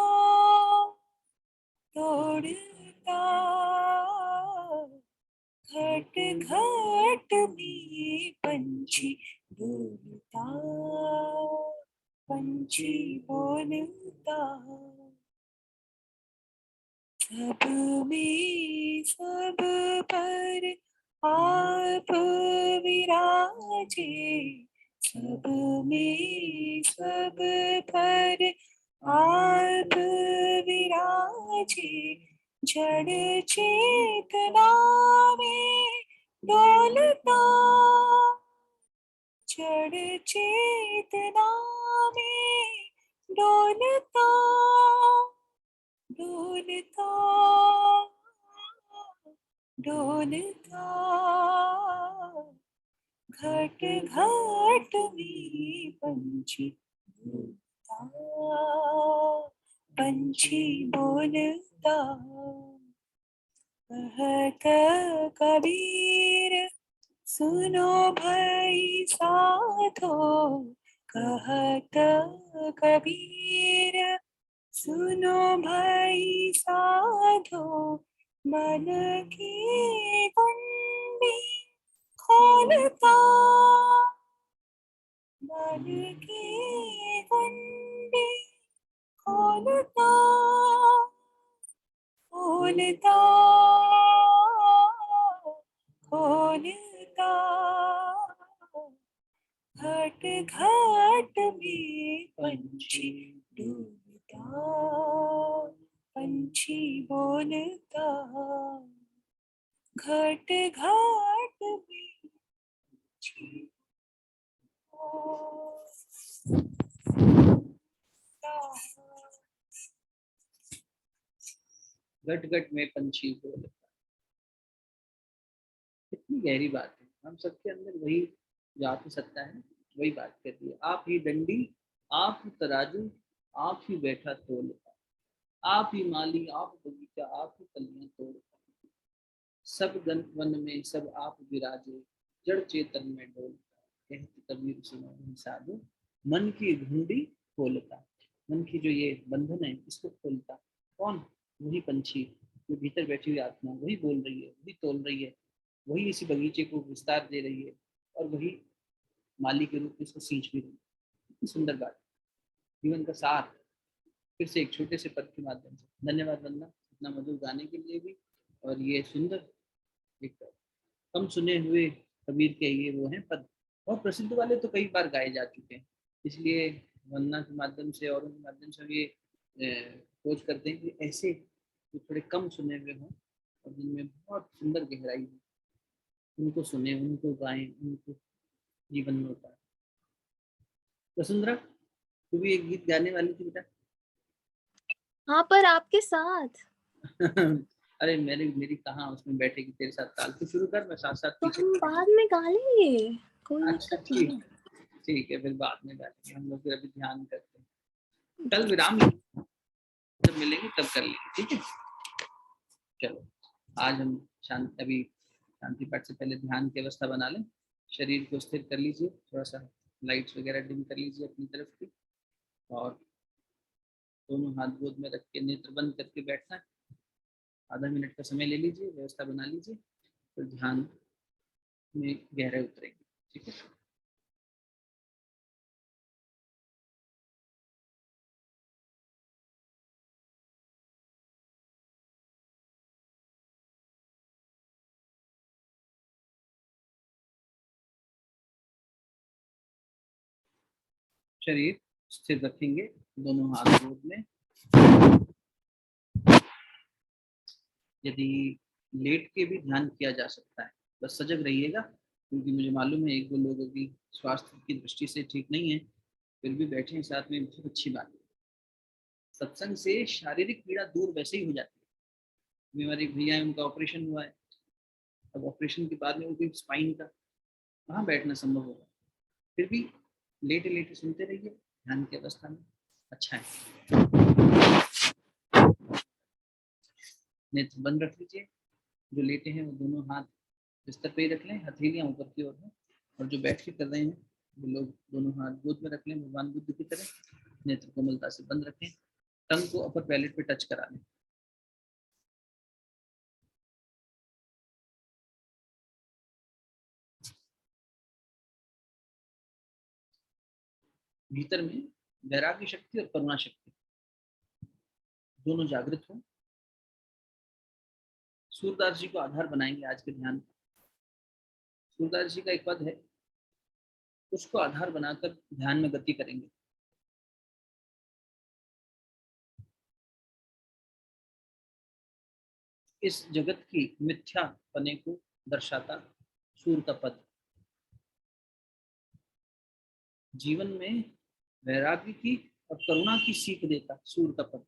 तोड़ता, घट घट में पंछी बोलता, पंछी बोलता, सब में सब पर आप विराजे, सब में सब पर आप विराजे, जड़ चेतना में डोलता, जड़ चेतना में डोलता, डोलता, डोलता, घट घट में पंछी बोलता, पंछी बोलता, कहत कबीर सुनो भाई साधो, कहत कबीर सुनो भाई साधो, मन की कुंडी खोलता, मन की कुंडी खोलता, खोलता, खोलता, घट घट में पंछी डूबता, पंछी बोलता, घट घट में पंछी घट घट में पंछी बोलता। कितनी गहरी बात है। हम सबके अंदर वही जो आत्मसत्ता है वही बात करती है। आप ही डंडी, आप ही तराजू, आप ही बैठा तोलता, आप ही माली, आप बगीचा, आप ही कलियां तोड़ता, सब गन वन में सब आप विराजे, जड़ चेतन में डोलता, कहत कबीर सुनो ही साधु, मन की घुंडी खोलता। मन की जो ये बंधन है इसको खोलता कौन? वही पंछी, जो भीतर बैठी हुई आत्मा, वही बोल रही है, वही तोल रही है, वही इसी बगीचे को विस्तार दे रही है, और वही माली के रूप में इसको सींच भी रही है। कितनी सुंदर बात, जीवन का सार फिर से एक छोटे से पद के माध्यम से। धन्यवाद वंदना, इतना मधुर गाने के लिए भी, और ये सुंदर एक कम सुने हुए कबीर के ये वो हैं पद, बहुत प्रसिद्ध वाले तो कई बार गाए जा चुके हैं, इसलिए वंदना के माध्यम से और उनके माध्यम से हम ये खोज करते हैं कि ऐसे जो थोड़े कम सुने हुए हों और जिनमें बहुत सुंदर गहराई हो, उनको सुने, उनको गाएं, उनको जीवन में उतारें। वसुंधरा, तू भी एक गीत गाने वाली थी बेटा। हाँ, पर आपके साथ। अरे मेरी कहाँ उसमें बैठेगी तेरे साथ ताल। तू शुरू कर, मैं साथ साथ तो पीछे। हम बाद में गा लेंगे, कोई अच्छा दिक्कत नहीं है। ठीक है, फिर बाद में गाएंगे हम लोग, फिर अभी ध्यान करते हैं। कल विराम जब मिलेंगे तब कर लेंगे, ठीक है। चलो आज हम अभी शांति पाठ से पहले ध्यान की अवस्था बना लें। शरीर को स्थिर कर लीजिए, थोड़ा सा लाइट्स वगैरह डिम कर लीजिए अपनी तरफ की, और दोनों हाथ गोद में रख के नेत्र बंद करके बैठना है। आधा मिनट का समय ले लीजिए, व्यवस्था बना लीजिए, फिर ध्यान में गहरे उतरेंगे, ठीक है। शरीर स्थिर रखेंगे, दोनों हाथ गोद में। यदि लेट के भी ध्यान किया जा सकता है, बस सजग रहिएगा, क्योंकि मुझे मालूम है एक दो लोगों की स्वास्थ्य की दृष्टि से ठीक नहीं है, फिर भी बैठे हैं साथ में, बहुत अच्छी बात है। सत्संग से शारीरिक पीड़ा दूर वैसे ही हो जाती है। मेरे एक भैया है, उनका ऑपरेशन हुआ है, अब ऑपरेशन के बाद में उनकी स्पाइन का कहाँ बैठना संभव होगा, फिर भी लेटे लेटे सुनते रहिए ध्यान की अवस्था में, अच्छा है। नेत्र बंद रख लीजिए, जो लेटे हैं वो दोनों हाथ बिस्तर पे ही रख लें, हथेलियां ऊपर की ओर हैं, और जो बैठ के कर रहे हैं वो लोग दोनों हाथ गोद में रख लें भगवान बुद्ध की तरह, नेत्र कोमलता से बंद रखें, टंग को अपर पैलेट पे टच करा लें। भीतर में वैराग्य शक्ति और करुणा शक्ति दोनों जागृत हो, सूरदास जी को आधार बनाएंगे आज के ध्यान। सूरदास जी का एक पद है, उसको आधार बनाकर ध्यान में गति करेंगे। इस जगत की मिथ्या पने को दर्शाता सूर का पद, जीवन में वैराग्य की और करुणा की सीख देता सूर का पद।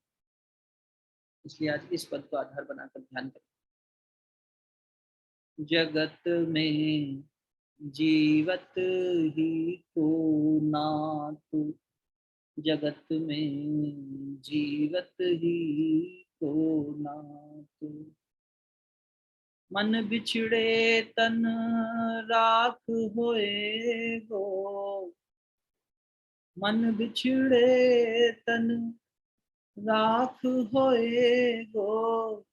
इसलिए आज इस पद को आधार बनाकर ध्यान करें। जगत में जीवत ही को नातु, जगत में जीवत ही को नातु, मन बिछड़े तन राख होए गो, मन बिछड़े तन राख होए गो,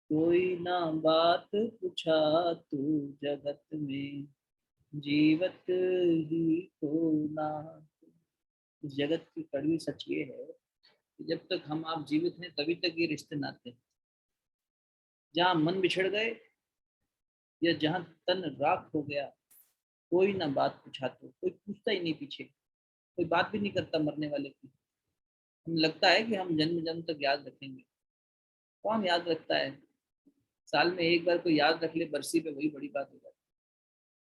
कोई ना बात पूछा तू, जगत में जीवत ही को ना। इस जगत की कड़वी सच ये है कि जब तक हम आप जीवित हैं तभी तक ये रिश्ते नाते हैं। जहाँ मन बिछड़ गए या जहाँ तन राख हो गया, कोई ना बात पूछा तो, कोई पूछता ही नहीं पीछे, कोई बात भी नहीं करता मरने वाले की। हमें लगता है कि हम जन्म जन्म तक याद रखेंगे, कौन याद रखता है? साल में एक बार कोई याद रख ले बरसी पे, वही बड़ी बात हो जाती है।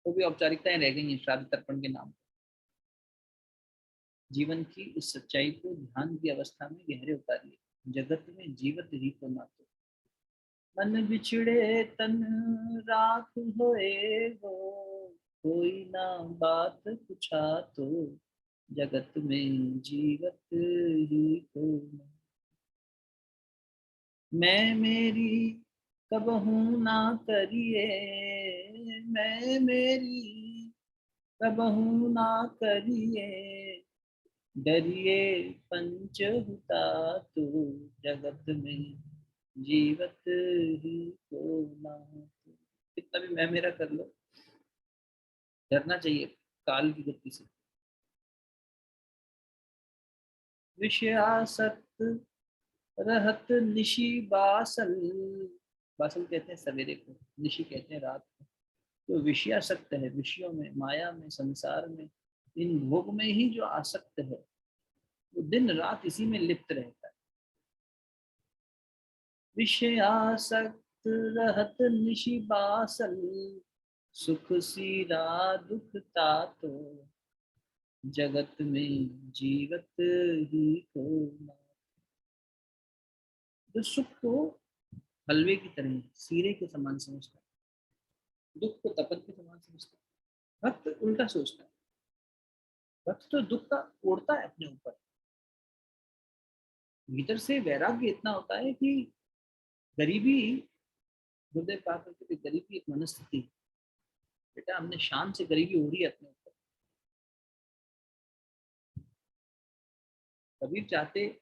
वो भी औपचारिकताएं रह गई हैं श्राद्ध तर्पण के नाम पर। जीवन की इस सच्चाई को ध्यान की अवस्था में गहरे उतारिए। जगत में जीवत ही को नातो, मन बिछड़े तन राख होए गो, कोई ना बात पूछा तो, जगत में जीवत ही को ना। मैं मेरी कबहू ना करिए, मैं मेरी कबहू ना करिए, डरिए पंचहुता तो, जगत में जीवत ही को ना। कितना भी मैं मेरा कर लो, डरना चाहिए काल की गति से। विषयासक्त रहत निशि बासल, बासल कहते हैं सवेरे को, निशि कहते हैं रात को। तो विषयासक्त है, विषयों में, माया में, संसार में, इन भोग में ही जो आसक्त है वो दिन रात इसी में लिप्त रहता है। विषयासक्त रहत निशि बासल, सुख सीरा दुख तातो, जगत में जीवत ही को ना। जो सुख को हलवे की तरह सीरे के समान समझता है, दुख को तपन के समान समझता है, भक्त उल्टा सोचता है। भक्त तो दुख का ओढ़ता है अपने ऊपर। भीतर से वैराग्य इतना होता है कि गरीबी, गुरुदेव कहा करते थे गरीबी एक मनस्थिति है। बेटा हमने शान से गरीबी ओढ़ी है अपने ऊपर। कबीर चाहते,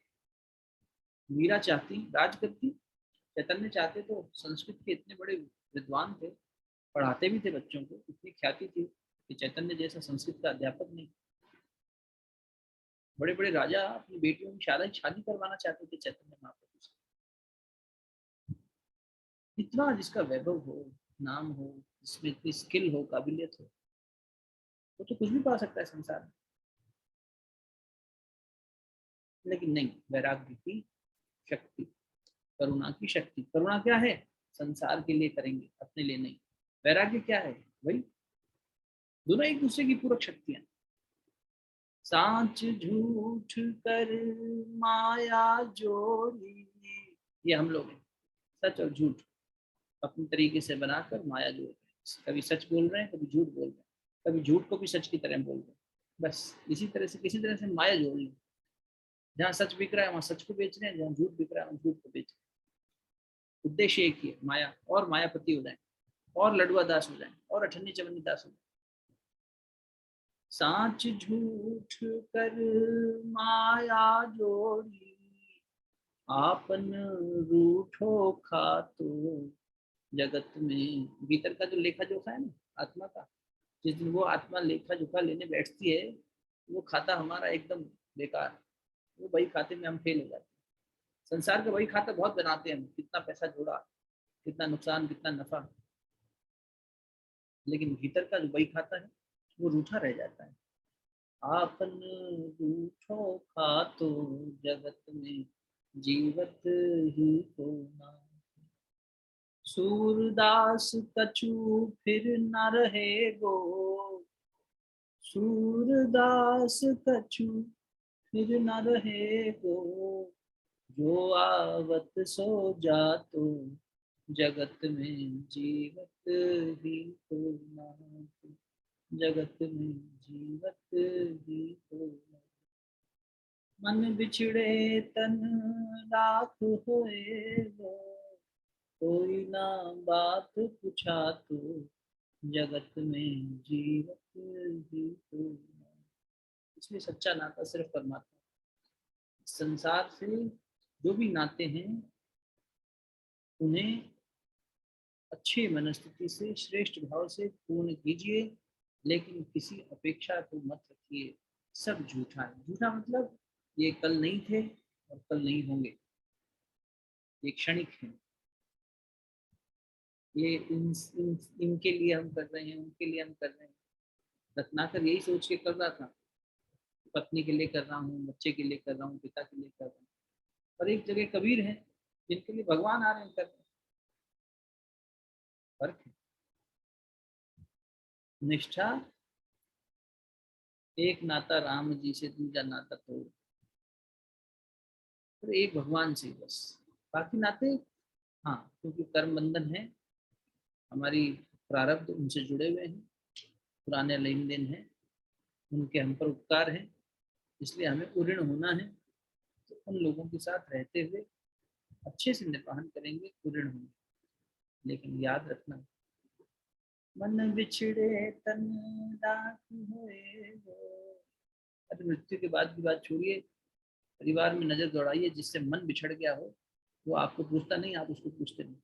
मीरा चाहती राज करती, चैतन्य चाहते तो संस्कृत के इतने बड़े विद्वान थे, पढ़ाते भी थे बच्चों को, इतनी ख्याति थी कि चैतन्य जैसा संस्कृत का अध्यापक नहीं। बड़े बड़े राजा अपनी बेटियों की शादी करवाना चाहते थे चैतन्य महाप्रभु से। इतना जिसका वैभव हो, नाम हो, जिसमें इतनी स्किल हो, काबिलियत हो, वो तो कुछ भी पा सकता है संसार में। लेकिन नहीं, वैराग्य की शक्ति, करुणा की शक्ति। करुणा क्या है? संसार के लिए करेंगे, अपने लिए नहीं। वैराग्य क्या है? वही, दोनों एक दूसरे की पूरक शक्तियां। सांच झूठ कर माया जोड़ी, ये हम लोग हैं। सच और झूठ अपने तरीके से बनाकर माया जोड़ रहे हैं। कभी सच बोल रहे हैं, कभी झूठ बोल रहे हैं, कभी झूठ को भी सच की तरह बोल रहे हैं। बस इसी तरह से किसी तरह से माया जोड़ ली। जहाँ सच बिक रहा है वहाँ सच को बेच रहे हैं, जहाँ झूठ बिक रहा है वहाँ झूठ को बेच रहे हैं। उद्देश्य एक ही है, माया, और मायापति हो जाए, और लडुआ दास हो जाए, और अठन्नी चवन्नी दास हो जाए। सांच झूठ कर माया जोड़ी, आपन रूठो खातो, जगत में। भीतर का जो लेखा जोखा है ना आत्मा का, जिस दिन वो आत्मा लेखा जोखा लेने बैठती है, वो खाता हमारा एकदम बेकार, वो बही खाते में हम फेल हो जाते हैं। संसार का बही खाता बहुत बनाते हैं, कितना पैसा जोड़ा, कितना नुकसान कितना नफा, लेकिन भीतर का जो बही खाता है वो रूठा रह जाता है। आपन रूठो खातो जगत में जीवत ही को ना, सूरदास कछु फिर न रहे गो, सूरदास कछु फिर न रहे गो, जो आवत सो जातो जगत में जीवत ही को नाम, जगत में जीवत ही को नाम। मन बिछड़े तन लाख होए गो, कोई ना बात पूछा तो जगत में जीवत ही को नाम। इसलिए सच्चा नाता सिर्फ परमात्मा। संसार से जो भी नाते हैं उन्हें अच्छी मनस्थिति से श्रेष्ठ भाव से पूर्ण कीजिए, लेकिन किसी अपेक्षा को मत रखिए। सब झूठा है। झूठा मतलब ये कल नहीं थे और कल नहीं होंगे, ये क्षणिक है। ये इनके लिए हम कर रहे हैं, उनके लिए हम कर रहे हैं। रत्नाकर यही सोच के कर रहा था, पत्नी के लिए कर रहा हूँ, बच्चे के लिए कर रहा हूँ, पिता के लिए कर रहा हूँ। और एक जगह कबीर है जिनके लिए भगवान आ रहे हैं कर रहे हैं। फर्क है। निष्ठा एक नाता राम जी से, दूसरा नाता तो एक भगवान से बस। बाकी नाते हाँ, क्योंकि कर्म बंधन है, हमारी प्रारब्ध उनसे जुड़े हुए हैं, पुराने लेन देन है, उनके हम पर उपकार है, इसलिए हमें उऋण होना है। तो उन लोगों के साथ रहते हुए अच्छे से निर्वहन करेंगे, उऋण होंगे। लेकिन याद रखना, मन बिछड़े तन लाख होए गो। अरे मृत्यु के बाद की बात छोड़िए, परिवार में नजर दौड़ाइए, जिससे मन बिछड़ गया हो वो आपको पूछता नहीं, आप उसको पूछते नहीं।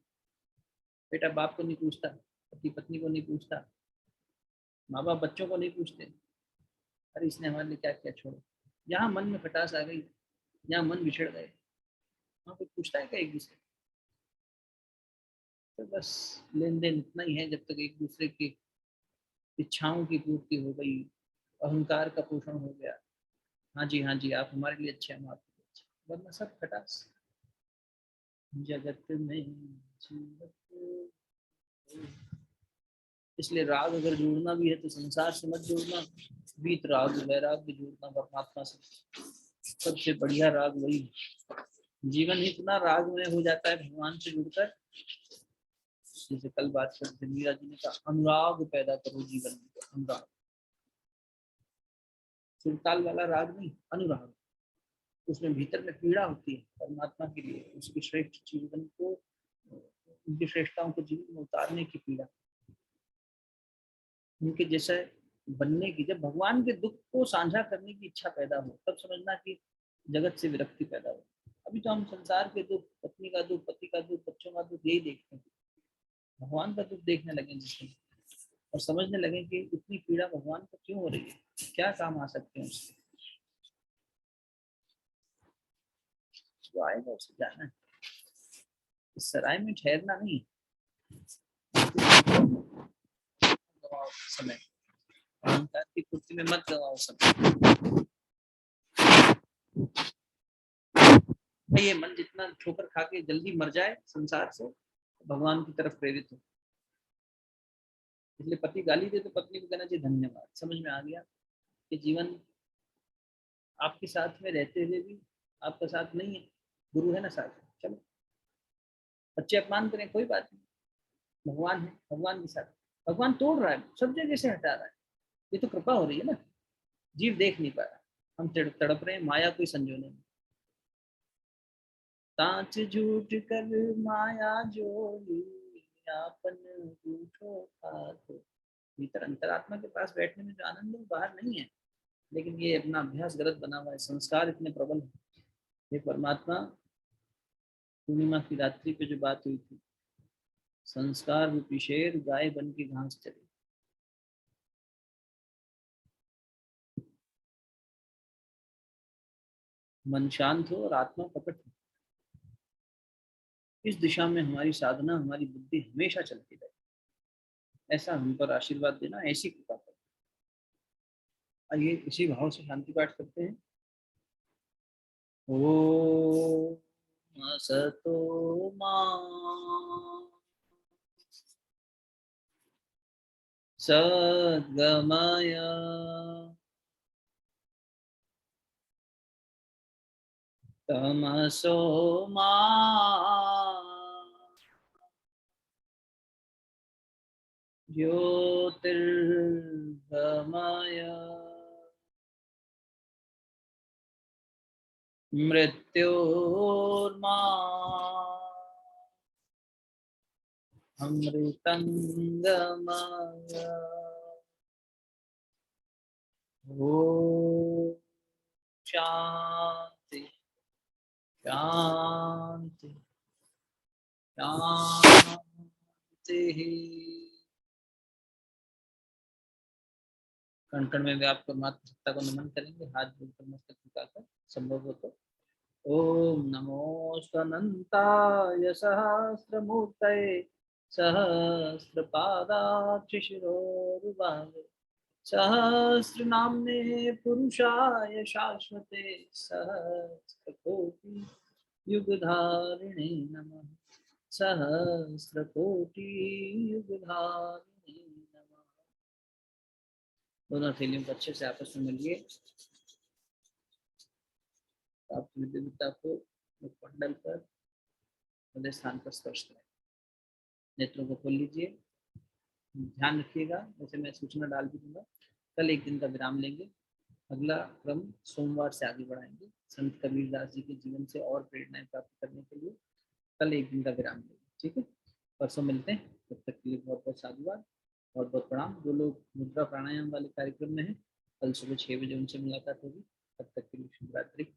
बेटा बाप को नहीं पूछता, पति पत्नी को नहीं पूछता, माँ बाप बच्चों को नहीं पूछते, अरे इसने हमारे लिए क्या क्या छोड़ा। यहाँ मन में खटास आ गई, यहाँ मन बिछड़ गए, वहाँ कोई पूछता है क्या एक दूसरे। तो बस लेन देन इतना ही है, जब तक एक दूसरे की इच्छाओं की पूर्ति हो गई, अहंकार का पोषण हो गया, हाँ जी आप हमारे लिए अच्छे, हम आपके लिए अच्छे, वरना सब खटास। जगत में जीवत। इसलिए राग अगर जोड़ना भी है तो संसार से मत जोड़ना, बीत राग वैराग्य जोड़ना परमात्मा से। सबसे बढ़िया राग वही है। जीवन इतना रागमय हो जाता है भगवान से जुड़कर, जैसे कल बात करते मीरा जी ने कहा, अनुराग पैदा करो जीवन में। अनुराग सुरताल वाला राग नहीं, अनुराग। उसमें भीतर में पीड़ा होती है परमात्मा के लिए, उसकी श्रेष्ठ जीवन को, उनकी श्रेष्ठताओं को जीवन में उतारने की पीड़ा, उनके जैसा बनने की। जब भगवान के दुख को साझा करने की इच्छा पैदा हो, तब समझना कि जगत से विरक्ति पैदा हो। अभी तो हम संसार के दुख, पत्नी का दुख, पति का दुख, बच्चों का दुख, यही देखते हैं। भगवान का दुख देखने लगे जिसमें, और समझने लगे कि इतनी पीड़ा भगवान को क्यों हो रही है, क्या काम आ सकते हैं उससे। जो आएगा उसे जाना है, इस सराय में ठहरना नहीं। गवाओ समय, अहंकार की कुर्सी में मत गवाओ समय। ये मन जितना ठोकर खा के जल्दी मर जाए संसार से, भगवान की तरफ प्रेरित हो। इसलिए पति गाली दे तो पत्नी को कहना चाहिए धन्यवाद, समझ में आ गया कि जीवन आपके साथ में रहते हुए भी आपका साथ नहीं है, गुरु है ना साथ, चलो। बच्चे अपमान करें कोई बात नहीं, भगवान है, भगवान के साथ। भगवान तोड़ रहा है, सब जगह से हटा रहा है, ये तो कृपा हो रही है ना। जीव देख नहीं पा रहा, हम तड़प रहे हैं, माया कोई संजोने नहीं। कांच झूठ कर माया जोड़ी, आपन झूठो खातो। भीतर अंतरात्मा के पास बैठने में जो आनंद है बाहर नहीं है, लेकिन ये अपना अभ्यास गलत बना हुआ है, संस्कार इतने प्रबल है। ये परमात्मा पूर्णिमा की रात्रि पे जो बात हुई थी, संस्कार रूपी शेर गाय बन के घास चले। मन शांत हो और आत्मा प्रकट हो। इस दिशा में हमारी साधना, हमारी बुद्धि हमेशा चलती रहे, ऐसा हम पर आशीर्वाद देना, ऐसी कृपा करना। आइए इसी भाव से शांति पाठ करते हैं। ओम असतो मा सद्गमय तमसो मा ज्योतिर्गमय मृत्योर्मा अमृतंगमय। ओम शांति शांति शांति। कण कण में व्याप्त मातृसत्ता को नमन करेंगे, हाथ जोड़कर मस्तक झुकाकर संभव हो तो। ओम नमोऽस्त्वनन्ताय सहस्रमूर्तये सहस्रपादाक्षिशिरोरुबाहे सहस्रनाम्ने पुरुषाय शाश्वते सहस्रकोटि युगधारिणे नमः। सहस्रकोटि युगधारिणे नमः। दोनों थैलियों को अच्छे से आपस में मिलिए। आप देवता को मंडल पर हृदय स्थान पर स्पर्श करें। नेत्रों को खोल लीजिए। ध्यान रखिएगा, जैसे मैं सूचना डाल भी दूंगा। कल एक दिन का विराम लेंगे, अगला क्रम सोमवार से आगे बढ़ाएंगे। संत कबीरदास जी के जीवन से और प्रेरणाएं प्राप्त करने के लिए कल एक दिन का विराम लेंगे, ठीक है। परसों मिलते हैं, तब तक के लिए बहुत बहुत साधुवाद, बहुत बहुत प्रणाम। जो लोग मुद्रा प्राणायाम वाले कार्यक्रम में हैं, कल सुबह 6 बजे उनसे मुलाकात होगी। तब तक के लिए शुभ रात्रि।